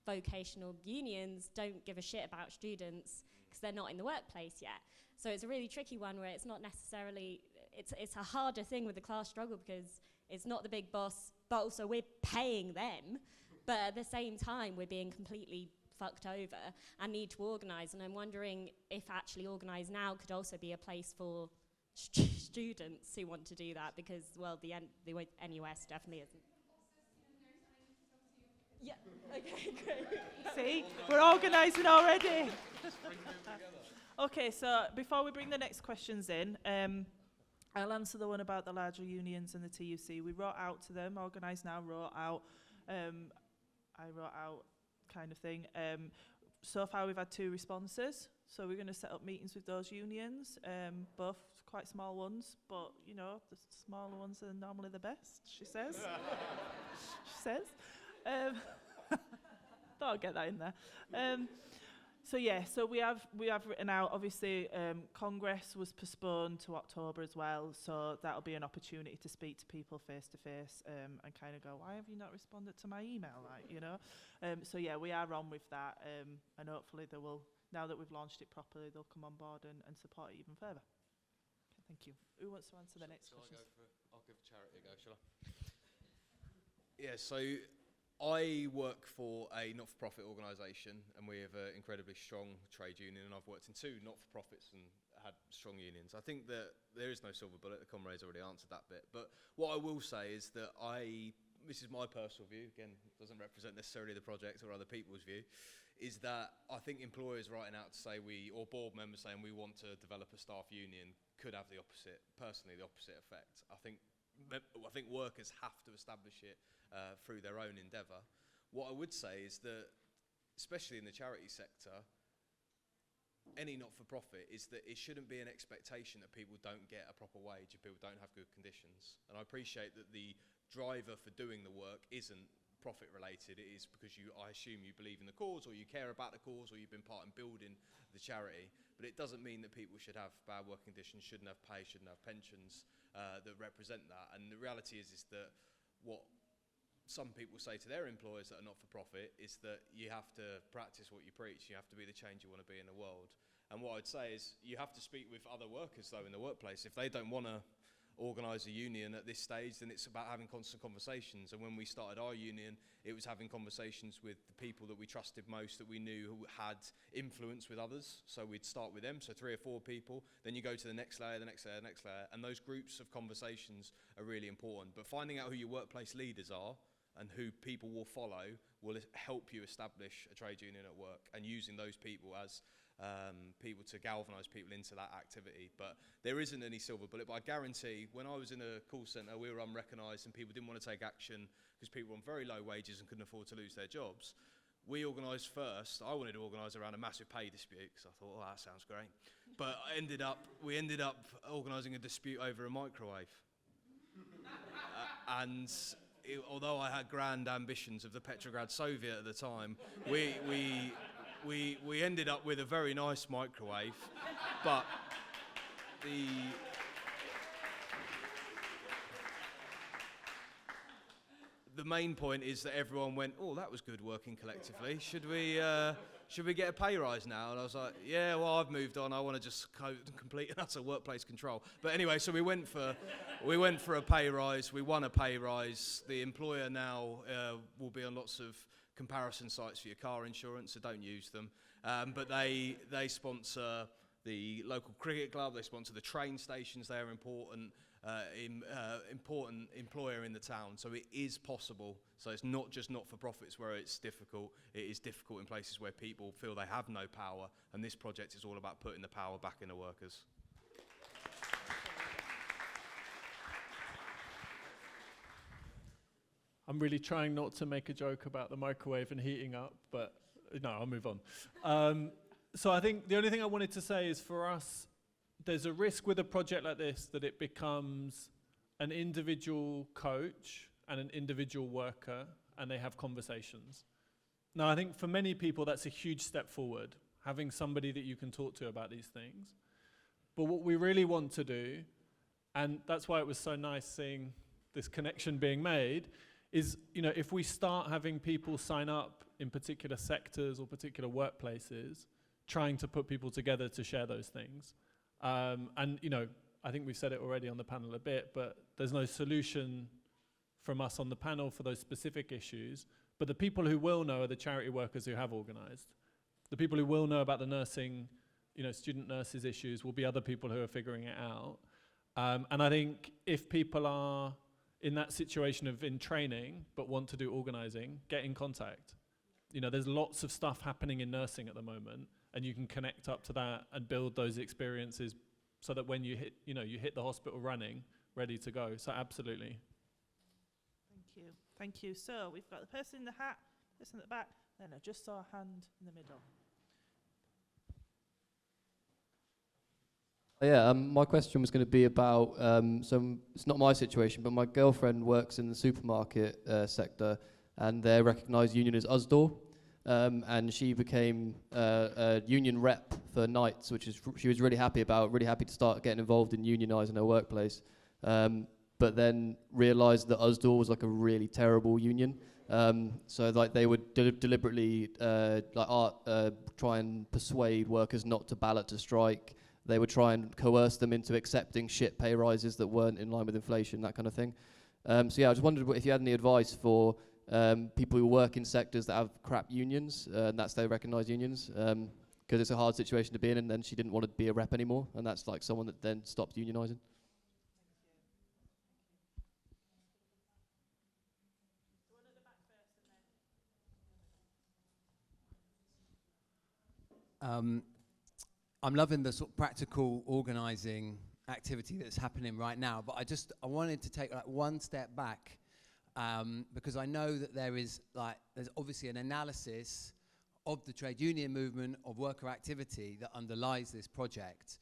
vocational unions don't give a shit about students because they're not in the workplace yet. So it's a really tricky one where it's not necessarily, it's a harder thing with the class struggle because it's not the big boss, but also we're paying them, but at the same time we're being completely fucked over and need to organise. And I'm wondering if actually Organise Now could also be a place for students who want to do that, because, well, the NUS definitely isn't. Yeah, okay, great. See, we're organising already. Okay, so before we bring the next questions in, I'll answer the one about the larger unions and the TUC. We wrote out to them, Organise Now wrote out, I wrote out kind of thing. So far we've had 2 responses, so we're going to set up meetings with those unions, both quite small ones, but you know, the smaller ones are normally the best, she says. She says. Thought I'd get that in there. So yeah, so we have written out, obviously Congress was postponed to October as well, so that'll be an opportunity to speak to people face to face and kind of go, why have you not responded to my email, like, you know? So yeah, we are on with that, and hopefully they will, now that we've launched it properly, they'll come on board and support it even further. Okay, thank you. Who wants to answer the next question? I'll give charity a go, shall I? Yeah, so I work for a not-for-profit organisation, and we have an incredibly strong trade union, and I've worked in 2 not-for-profits and had strong unions. I think that there is no silver bullet. The comrades already answered that bit. But what I will say is that this is my personal view, again, doesn't represent necessarily the project or other people's view, is that I think employers writing out to say or board members saying we want to develop a staff union could have the opposite effect. I think workers have to establish it through their own endeavour. What I would say is that, especially in the charity sector, any not-for-profit, is that it shouldn't be an expectation that people don't get a proper wage, if people don't have good conditions. And I appreciate that the driver for doing the work isn't profit related. It is because I assume you believe in the cause, or you care about the cause, or you've been part in building the charity. But it doesn't mean that people should have bad working conditions, shouldn't have pay, shouldn't have pensions that represent that. And the reality is that what some people say to their employers that are not for profit is that you have to practice what you preach. You have to be the change you want to be in the world. And what I'd say is you have to speak with other workers though in the workplace. If they don't want to organise a union at this stage, then it's about having constant conversations. And when we started our union, it was having conversations with the people that we trusted most, that we knew who had influence with others. So we'd start with them, so 3 or 4 people, then you go to the next layer, the next layer, the next layer, and those groups of conversations are really important. But finding out who your workplace leaders are and who people will follow will help you establish a trade union at work, and using those people as people to galvanise people into that activity. But there isn't any silver bullet, but I guarantee when I was in a call centre, we were unrecognised and people didn't want to take action because people were on very low wages and couldn't afford to lose their jobs. We organised first. I wanted to organise around a massive pay dispute because I thought, oh, that sounds great. But we ended up organising a dispute over a microwave. Although I had grand ambitions of the Petrograd Soviet at the time, we ended up with a very nice microwave, but the main point is that everyone went, oh, that was good working collectively. Should we get a pay rise now? And I was like, yeah, well, I've moved on. I want to just complete and utter workplace control. But anyway, so we went for a pay rise. We won a pay rise. The employer now will be on lots of comparison sites for your car insurance, so don't use them. But they sponsor the local cricket club. They sponsor the train stations. They are important employer in the town. So it is possible. So it's not just not-for-profits where it's difficult. It is difficult in places where people feel they have no power. And this project is all about putting the power back in the workers. I'm really trying not to make a joke about the microwave and heating up, but no, I'll move on. So I think the only thing I wanted to say is, for us, there's a risk with a project like this that it becomes an individual coach and an individual worker, and they have conversations. Now, I think for many people that's a huge step forward, having somebody that you can talk to about these things. But what we really want to do, and that's why it was so nice seeing this connection being made, is, you know, if we start having people sign up in particular sectors or particular workplaces, trying to put people together to share those things. And, you know, I think we've said it already on the panel a bit, but there's no solution from us on the panel for those specific issues. But the people who will know are the charity workers who have organised. The people who will know about the nursing, you know, student nurses issues will be other people who are figuring it out. And I think if people are in that situation of in training but want to do organising, get in contact. You know, there's lots of stuff happening in nursing at the moment, and you can connect up to that and build those experiences so that when you hit, you know, you hit the hospital running, ready to go. So absolutely. Thank you. Thank you. So we've got the person in the hat, person at the back, then I just saw a hand in the middle. Yeah, my question was going to be about, so it's not my situation, but my girlfriend works in the supermarket sector, and their recognised union is USDOR, and she became a union rep for nights, which is she was really happy about, really happy to start getting involved in unionising her workplace, but then realised that USDOR was like a really terrible union. So like they would deliberately try and persuade workers not to ballot to strike. They would try and coerce them into accepting shit pay rises that weren't in line with inflation, that kind of thing. So yeah, I just wondered if you had any advice for people who work in sectors that have crap unions, and that's their recognised unions, because it's a hard situation to be in, and then she didn't want to be a rep anymore, and that's like someone that then stopped unionising. I'm loving the sort of practical organising activity that's happening right now, but I wanted to take like one step back, because I know that there's obviously an analysis of the trade union movement, of worker activity that underlies this project.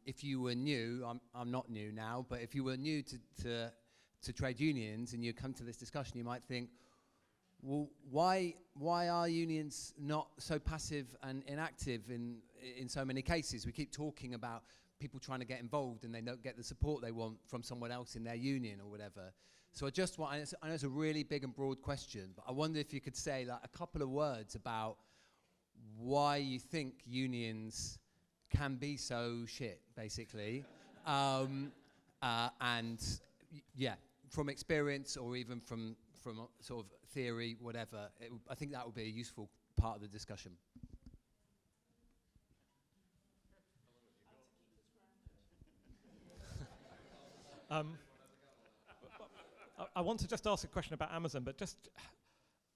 If you were new, I'm not new now, but if you were new to trade unions and you come to this discussion, you might think, well, why are unions not so passive and inactive in so many cases? We keep talking about people trying to get involved and they don't get the support they want from someone else in their union or whatever. So I know it's a really big and broad question, but I wonder if you could say like a couple of words about why you think unions can be so shit, basically. And yeah, from experience or even from sort of theory, whatever, I think that would be a useful part of the discussion. I want to just ask a question about Amazon, but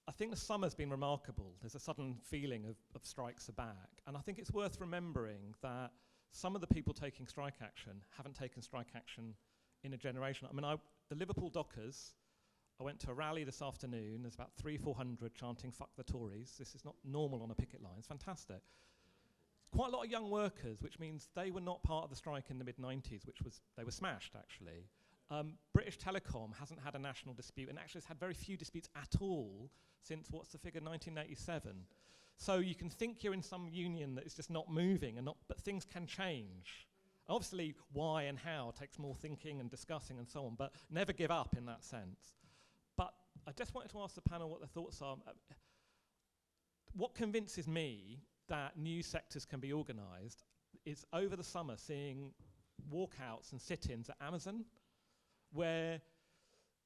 I think the summer's been remarkable. There's a sudden feeling of strikes are back, and I think it's worth remembering that some of the people taking strike action haven't taken strike action in a generation. I mean, the Liverpool Dockers, I went to a rally this afternoon. There's about 300-400 chanting "fuck the Tories." This is not normal on a picket line. It's fantastic. Quite a lot of young workers, which means they were not part of the strike in the mid-90s, they were smashed, actually. British Telecom hasn't had a national dispute, and actually has had very few disputes at all since, what's the figure, 1987. So you can think you're in some union that is just not moving, but things can change. Obviously, why and how takes more thinking and discussing and so on, but never give up in that sense. But I just wanted to ask the panel what their thoughts are. What convinces me that new sectors can be organised is over the summer seeing walkouts and sit-ins at Amazon, where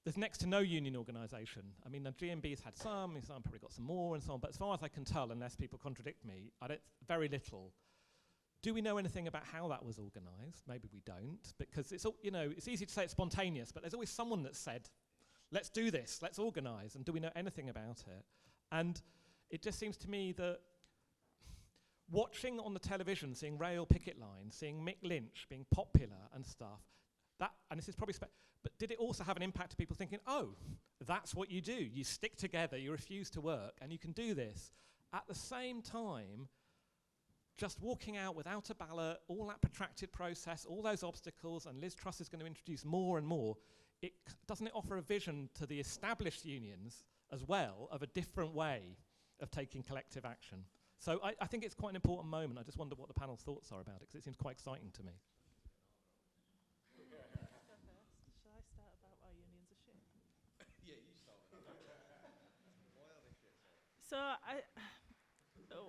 there's next to no union organisation. I mean, the GMB's had some probably got some more and so on, but as far as I can tell, unless people contradict me, very little. Do we know anything about how that was organised? Maybe we don't, because it's easy to say it's spontaneous, but there's always someone that said, let's do this, let's organise, and do we know anything about it? And it just seems to me that watching on the television, seeing rail picket lines, seeing Mick Lynch being popular and stuff, and this is probably, but did it also have an impact to people thinking, oh, that's what you do, you stick together, you refuse to work, and you can do this. At the same time, just walking out without a ballot, all that protracted process, all those obstacles, and Liz Truss is going to introduce more and more, doesn't it offer a vision to the established unions as well of a different way of taking collective action? So I think it's quite an important moment. I just wonder what the panel's thoughts are about it, because it seems quite exciting to me. Shall I start about why unions are shit? Yeah, you start. Why are they shit? So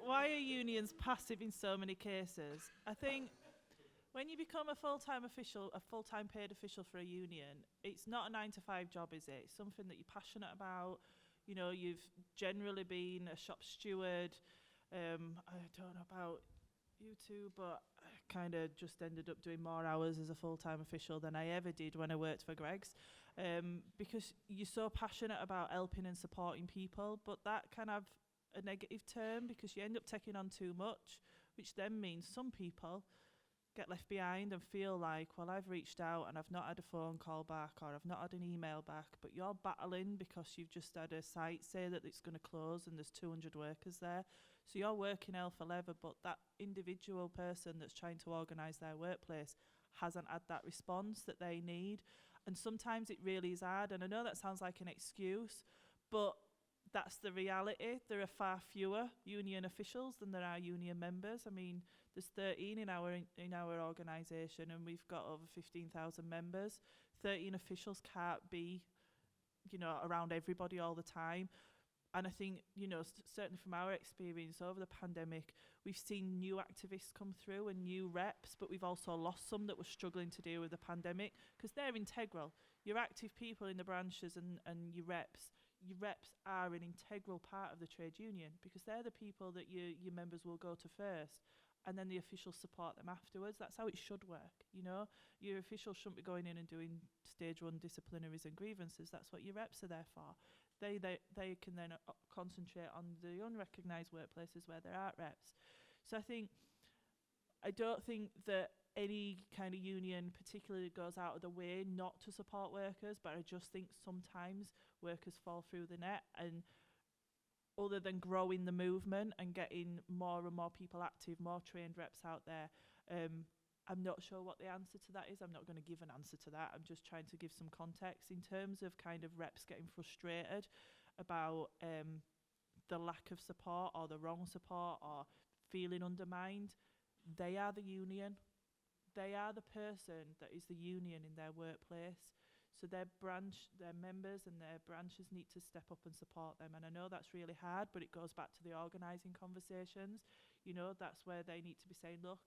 why are unions passive in so many cases? I think when you become a full-time official, a full-time paid official for a union, it's not a 9-to-5 job, is it? It's something that you're passionate about. You know, you've generally been a shop steward. I don't know about you two, but I kind of just ended up doing more hours as a full-time official than I ever did when I worked for Greggs, because you're so passionate about helping and supporting people, but that can have a negative term because you end up taking on too much, which then means some people get left behind and feel like, well, I've reached out and I've not had a phone call back, or I've not had an email back, but you're battling because you've just had a site say that it's going to close and there's 200 workers there. So you're working hell for leather, but that individual person that's trying to organise their workplace hasn't had that response that they need. And sometimes it really is hard. And I know that sounds like an excuse, but that's the reality. There are far fewer union officials than there are union members. I mean, there's 13 in our organisation, and we've got over 15,000 members. 13 officials can't be, you know, around everybody all the time. And I think, you know, certainly from our experience over the pandemic, we've seen new activists come through and new reps, but we've also lost some that were struggling to deal with the pandemic because they're integral. Your active people in the branches and your reps are an integral part of the trade union because they're the people that your members will go to first, and then the officials support them afterwards. That's how it should work, you know. Your officials shouldn't be going in and doing stage 1 disciplinaries and grievances. That's what your reps are there for. They can then concentrate on the unrecognised workplaces where there aren't reps. So I don't think that any kind of union particularly goes out of the way not to support workers, but I just think sometimes workers fall through the net, and other than growing the movement and getting more and more people active, more trained reps out there, I'm not sure what the answer to that is. I'm not going to give an answer to that. I'm just trying to give some context in terms of kind of reps getting frustrated about the lack of support or the wrong support or feeling undermined. They are the union. They are the person that is the union in their workplace. So their members and their branches need to step up and support them. And I know that's really hard, but it goes back to the organising conversations. You know, that's where they need to be saying, look,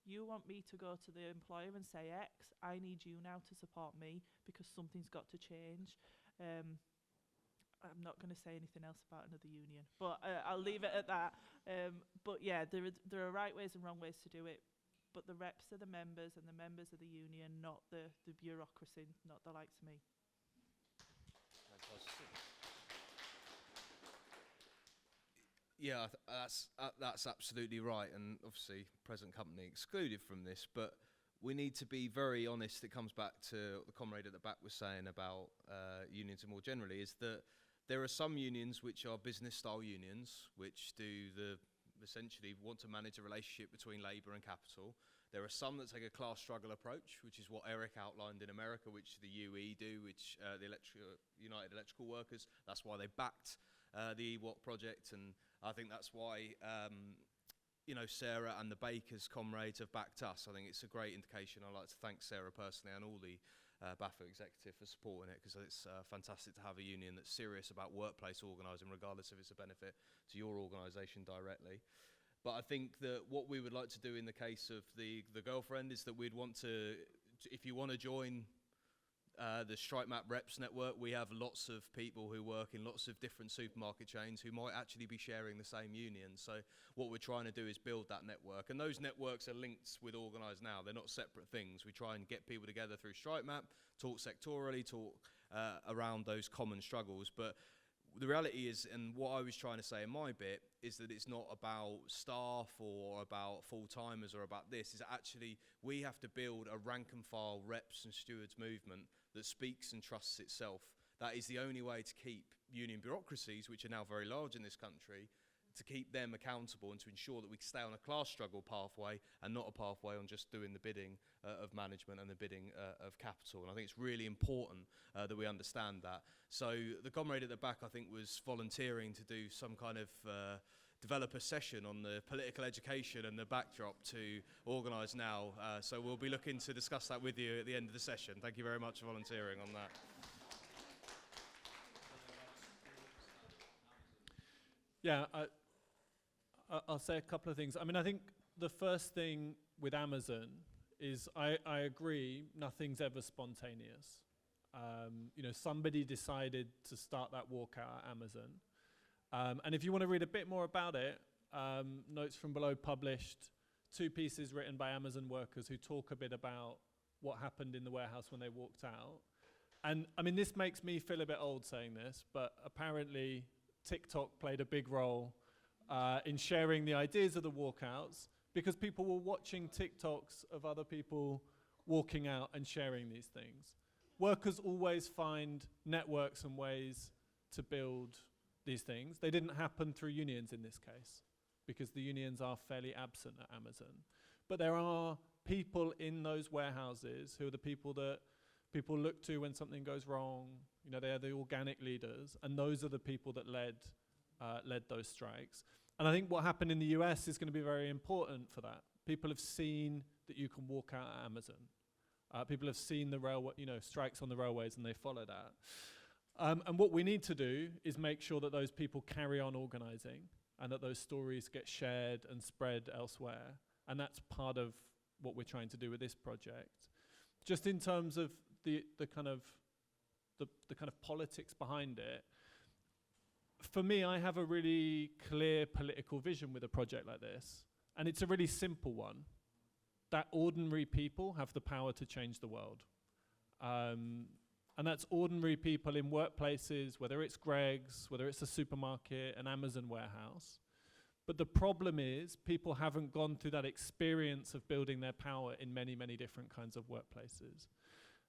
you want me to go to the employer and say X, I need you now to support me because something's got to change. I'm not going to say anything else about another union, but I'll leave it at that. But yeah, there are right ways and wrong ways to do it. But the reps are the members, and the members are the union, not the bureaucracy, not the likes of me. Yeah, that's absolutely right, and obviously present company excluded from this, but we need to be very honest. It comes back to what the comrade at the back was saying about unions and more generally, is that there are some unions which are business style unions, which essentially want to manage a relationship between labour and capital. There are some that take a class struggle approach, which is what Eric outlined in America, which the UE do, which the United Electrical Workers, that's why they backed the EWOC project, and I think that's why Sarah and the Bakers comrades have backed us. I think it's a great indication. I'd like to thank Sarah personally and all the BFAWU executive for supporting it, because it's fantastic to have a union that's serious about workplace organising, regardless if it's a benefit to your organisation directly. But I think that what we would like to do in the case of the girlfriend is that we'd want to, if you want to join the Strike Map Reps network, we have lots of people who work in lots of different supermarket chains who might actually be sharing the same union. So what we're trying to do is build that network. And those networks are linked with Organise Now. They're not separate things. We try and get people together through Strike Map, talk sectorally, talk around those common struggles. But the reality is, and what I was trying to say in my bit, is that it's not about staff or about full-timers or about this. It's actually, we have to build a rank and file reps and stewards movement that speaks and trusts itself. That is the only way to keep union bureaucracies, which are now very large in this country, to keep them accountable and to ensure that we stay on a class struggle pathway and not a pathway on just doing the bidding of management and the bidding of capital. And I think it's really important that we understand that. So the comrade at the back, I think, was volunteering to do some kind of developer session on the political education and the backdrop to Organise Now. So we'll be looking to discuss that with you at the end of the session. Thank you very much for volunteering on that. Yeah, I'll say a couple of things. I mean, I think the first thing with Amazon is I agree, nothing's ever spontaneous. You know, somebody decided to start that walkout at Amazon. And if you want to read a bit more about it, Notes from Below published 2 pieces written by Amazon workers who talk a bit about what happened in the warehouse when they walked out. And I mean, this makes me feel a bit old saying this, but apparently TikTok played a big role in sharing the ideas of the walkouts, because people were watching TikToks of other people walking out and sharing these things. Workers always find networks and ways to build these things. They didn't happen through unions in this case, because the unions are fairly absent at Amazon. But there are people in those warehouses who are the people that people look to when something goes wrong. You know, they are the organic leaders, and those are the people that led those strikes. And I think what happened in the US is going to be very important for that. People have seen that you can walk out at Amazon. People have seen the railway, strikes on the railways, and they follow that. And what we need to do is make sure that those people carry on organising, and that those stories get shared and spread elsewhere. And that's part of what we're trying to do with this project. Just in terms of the kind of politics behind it, for me, I have a really clear political vision with a project like this, and it's a really simple one, that ordinary people have the power to change the world. And that's ordinary people in workplaces, whether it's Greg's, whether it's a supermarket, an Amazon warehouse. But the problem is people haven't gone through that experience of building their power in many, many different kinds of workplaces.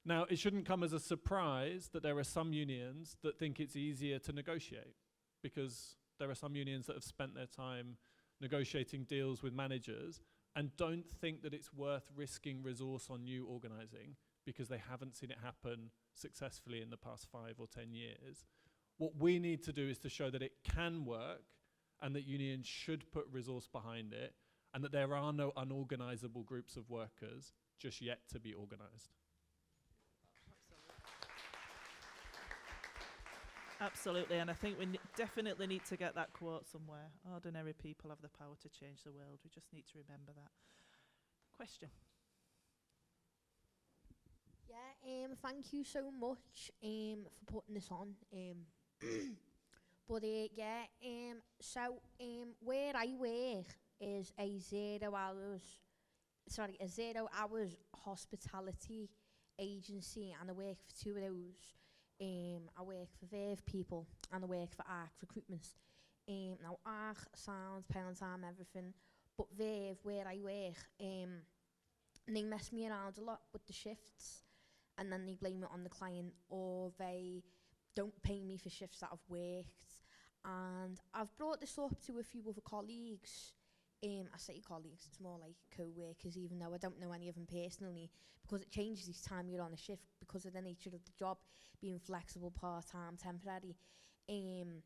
Now, it shouldn't come as a surprise that there are some unions that think it's easier to negotiate, because there are some unions that have spent their time negotiating deals with managers and don't think that it's worth risking resource on new organising because they haven't seen it happen successfully in the past 5 or 10 years. What we need to do is to show that it can work, and that unions should put resource behind it, and that there are no unorganisable groups of workers just yet to be organised. Absolutely, and I think we definitely need to get that quote somewhere. Ordinary people have the power to change the world. We just need to remember that. Question? Yeah, thank you so much for putting this on. But so where I work is a 0 hours hospitality agency, and I work for 2 of those. I work for Verve people, and I work for ARC Recruitment. Now ARC sounds pound time everything, but Verve, where I work, they mess me around a lot with the shifts, and then they blame it on the client, or they don't pay me for shifts that I've worked. And I've brought this up to a few other colleagues. I say colleagues, it's more like co-workers, even though I don't know any of them personally, because it changes each time you're on a shift because of the nature of the job being flexible, part-time, temporary. And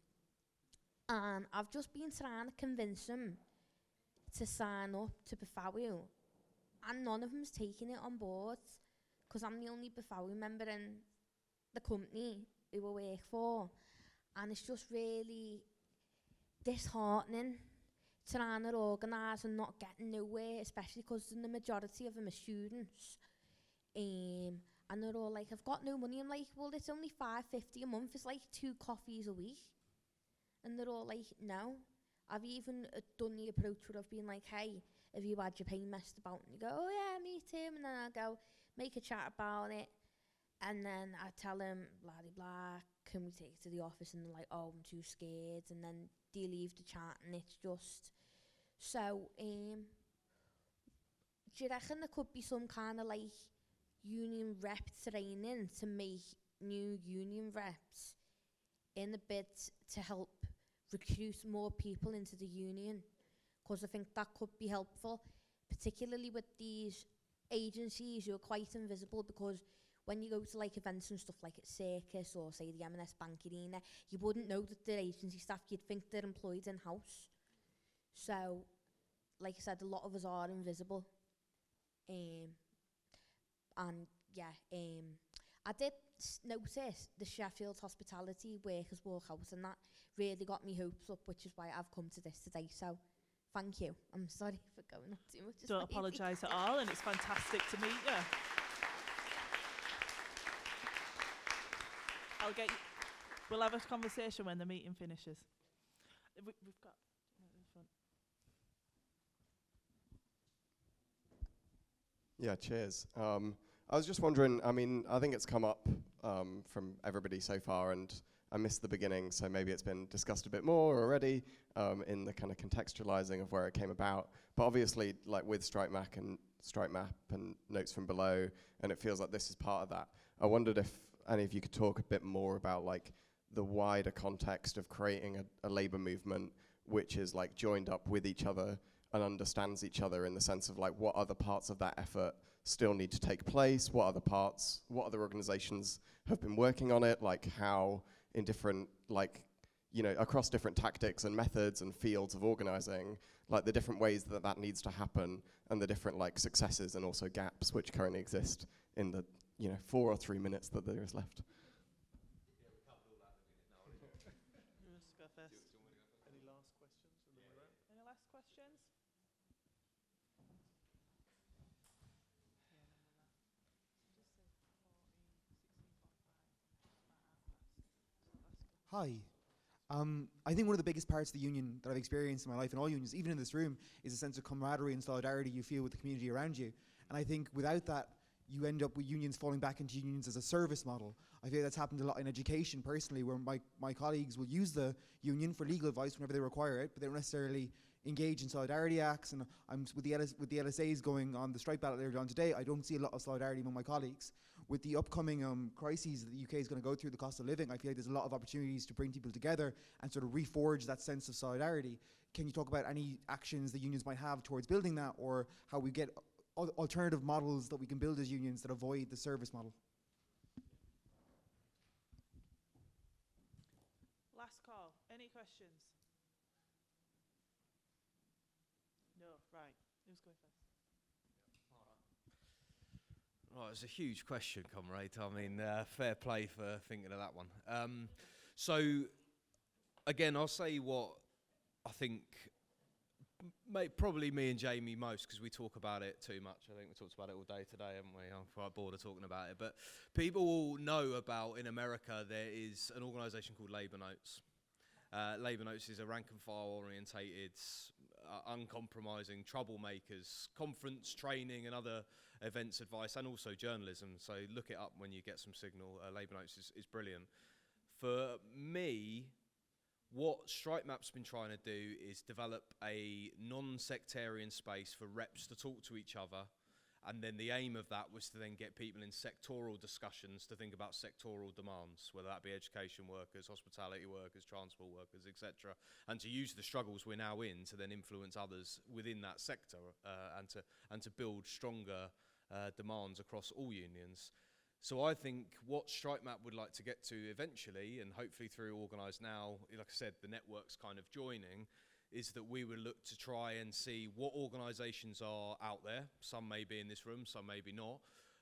I've just been trying to convince them to sign up to BFAWU, and none of them's taking it on board, because I'm the only BFAWU member in the company who I work for. And it's just really disheartening trying to organise and not getting nowhere, especially because the majority of them are students. And they're all like, I've got no money. I'm like, well, it's only $5.50 a month. It's like 2 coffees a week. And they're all like, no. I've even done the approach where I've been like, hey, have you had your pay messed about? And you go, oh yeah, me too. And then I go, make a chat about it. And then I tell them, blah, blah, blah, can we take it to the office? And they're like, oh, I'm too scared. And then they leave the chat, and it's just... So, do you reckon there could be some kind of like union rep training to make new union reps in a bid to help recruit more people into the union, because I think that could be helpful, particularly with these agencies who are quite invisible, because when you go to like events and stuff like at Circus or say the M&S Bank Arena, you wouldn't know that they're agency staff, you'd think they're employed in-house. So, like I said, a lot of us are invisible. And yeah, I did notice the Sheffield Hospitality Workers Walkout, and that really got me hopes up, which is why I've come to this today. So, thank you. I'm sorry for going on too much. Don't apologise at all, and it's fantastic to meet you. We'll have a conversation when the meeting finishes. We've got in front. Yeah, cheers. I was just wondering, I mean, I think it's come up from everybody so far, and I missed the beginning, so maybe it's been discussed a bit more already in the kind of contextualizing of where it came about. But obviously, like with Stripe Map and Notes from Below, and it feels like this is part of that. I wondered if any of you could talk a bit more about like the wider context of creating a labour movement which is like joined up with each other and understands each other, in the sense of like what other parts of that effort still need to take place, what other organisations have been working on it, like how in different, like, you know, across different tactics and methods and fields of organising, like the different ways that that needs to happen, and the different like successes and also gaps which currently exist in the 4 or 3 minutes that there is left. Go first. Any last questions from the room? Any last questions? Hi. I think one of the biggest parts of the union that I've experienced in my life, in all unions, even in this room, is a sense of camaraderie and solidarity you feel with the community around you. And I think without that, you end up with unions falling back into unions as a service model. I feel that's happened a lot in education personally, where my colleagues will use the union for legal advice whenever they require it, but they don't necessarily engage in solidarity acts. And I'm with the LSAs going on the strike battle they're on today, I don't see a lot of solidarity among my colleagues. With the upcoming crises that the UK is going to go through, the cost of living, I feel like there's a lot of opportunities to bring people together and sort of reforge that sense of solidarity. Can you talk about any actions the unions might have towards building that, or how we get alternative models that we can build as unions that avoid the service model? Last call. Any questions? No. Right. Who's going first? Right, it's a huge question, comrade. I mean, fair play for thinking of that one. So, again, I'll say what I think, probably me and Jamie most, because we talk about it too much. I think we talked about it all day today, haven't we? I'm quite bored of talking about it. But people will know about, in America, there is an organisation called Labour Notes. Labour Notes is a rank-and-file orientated, uncompromising troublemakers conference, training and other events, advice, and also journalism. So look it up when you get some signal. Labour Notes is brilliant. For me, what Stripe Map's been trying to do is develop a non-sectarian space for reps to talk to each other. And then the aim of that was to then get people in sectoral discussions to think about sectoral demands, whether that be education workers, hospitality workers, transport workers, etc., and to use the struggles we're now in to then influence others within that sector and to build stronger demands across all unions. So I think what Stripe Map would like to get to eventually, and hopefully through Organise Now, like I said, the network's kind of joining, is that we would look to try and see what organisations are out there, some may be in this room, some maybe not,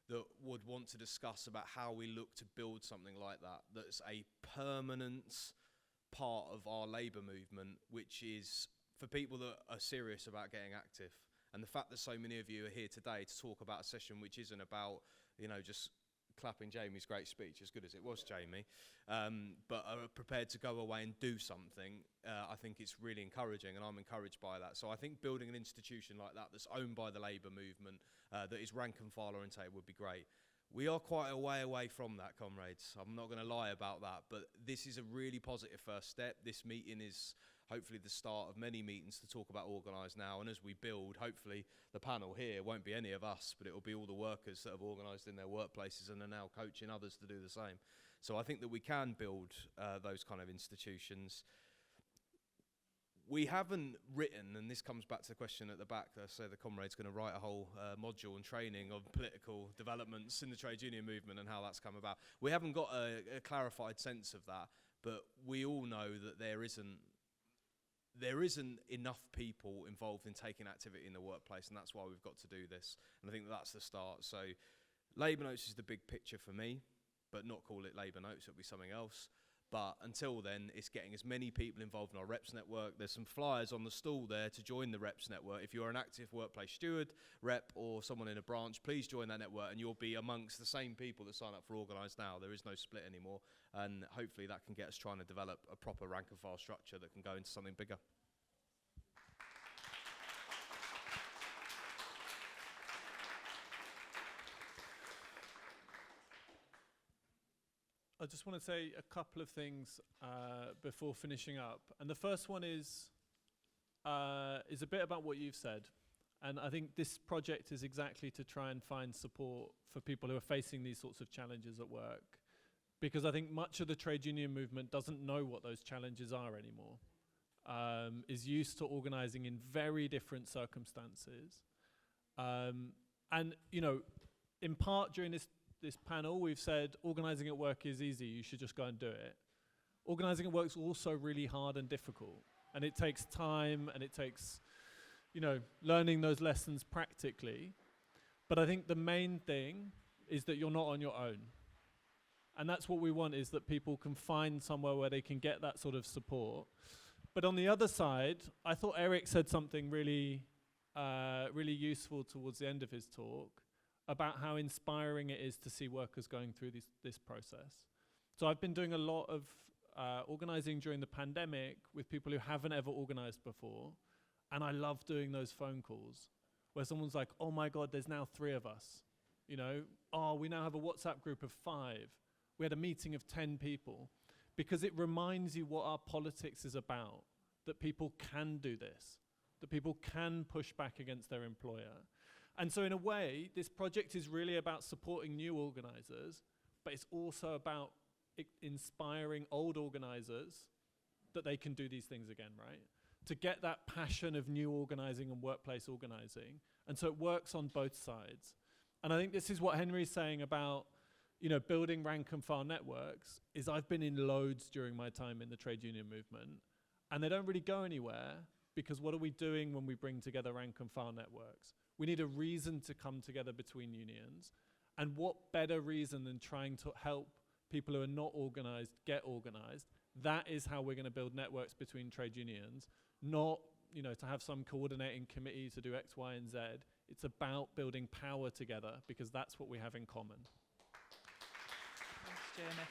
that would want to discuss about how we look to build something like that, that's a permanent part of our labour movement, which is for people that are serious about getting active. And the fact that so many of you are here today to talk about a session which isn't about, just clapping Jamie's great speech, as good as it was, Jamie, but are prepared to go away and do something, I think it's really encouraging, and I'm encouraged by that. So I think building an institution like that that's owned by the labour movement, that is rank and file orientated, would be great. We are quite a way away from that, comrades. I'm not going to lie about that, but this is a really positive first step. This meeting is hopefully the start of many meetings to talk about Organise Now, and as we build, hopefully the panel here won't be any of us, but it will be all the workers that have organised in their workplaces and are now coaching others to do the same. So I think that we can build those kind of institutions. we haven't written, and this comes back to the question at the back, so the comrade's going to write a whole module and training of political developments in the trade union movement and how that's come about. We haven't got a clarified sense of that, but we all know that there isn't enough people involved in taking activity in the workplace, and that's why we've got to do this. And I think that's the start. So Labour Notes is the big picture for me, but not call it Labour Notes, it'll be something else. But until then, it's getting as many people involved in our reps network. There's some flyers on the stall there to join the reps network. If you're an active workplace steward, rep, or someone in a branch, please join that network, and you'll be amongst the same people that sign up for Organise Now. There is no split anymore, and hopefully that can get us trying to develop a proper rank and file structure that can go into something bigger. I just want to say a couple of things before finishing up. And the first one is a bit about what you've said. And I think this project is exactly to try and find support for people who are facing these sorts of challenges at work. Because I think much of the trade union movement doesn't know what those challenges are anymore. Is used to organising in very different circumstances. And, you know, in part during this panel, we've said organising at work is easy, you should just go and do it. Organising at work is also really hard and difficult, and it takes time, and it takes, you know, learning those lessons practically. But I think the main thing is that you're not on your own. And that's what we want, is that people can find somewhere where they can get that sort of support. But on the other side, I thought Eric said something really, really useful towards the end of his talk, about how inspiring it is to see workers going through this process. So I've been doing a lot of organising during the pandemic with people who haven't ever organised before, and I love doing those phone calls where someone's like, oh my God, there's now 3 of us. You know, oh, we now have a WhatsApp group of 5. We had a meeting of 10 people. Because it reminds you what our politics is about, that people can do this, that people can push back against their employer. And so in a way, this project is really about supporting new organisers, but it's also about inspiring old organisers that they can do these things again, right? To get that passion of new organising and workplace organising. And so it works on both sides. And I think this is what Henry's saying about, you know, building rank and file networks, is I've been in loads during my time in the trade union movement, and they don't really go anywhere, because what are we doing when we bring together rank and file networks? We need a reason to come together between unions. And what better reason than trying to help people who are not organised get organised? That is how we're going to build networks between trade unions, not, you know, to have some coordinating committee to do X, Y, and Z. It's about building power together, because that's what we have in common. Thanks, Jamie.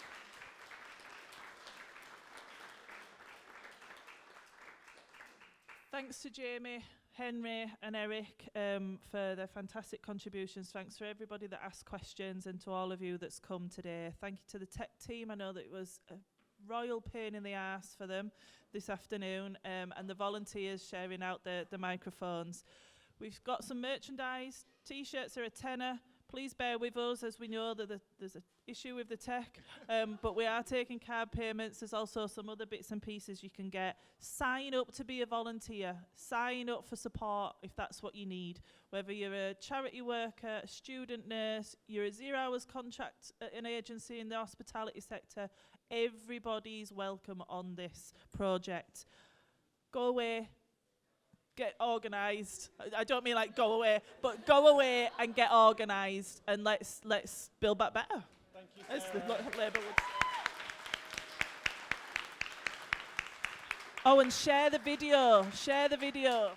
Thanks to Jamie, Henry and Eric for their fantastic contributions. Thanks to everybody that asked questions, and to all of you that's come today. Thank you to the tech team. I know that it was a royal pain in the arse for them this afternoon, and the volunteers sharing out the microphones. We've got some merchandise. T-shirts are a tenner. Please bear with us, as we know that there's an issue with the tech, but we are taking card payments. There's also some other bits and pieces you can get. Sign up to be a volunteer. Sign up for support if that's what you need. Whether you're a charity worker, a student nurse, you're a 0 hours contract at an agency in the hospitality sector, everybody's welcome on this project. Go away. Get organised. I don't mean like go away, but go away and get organised, and let's build back better. Thank you, As the Sarah. Labour would. Oh, and share the video. Share the video.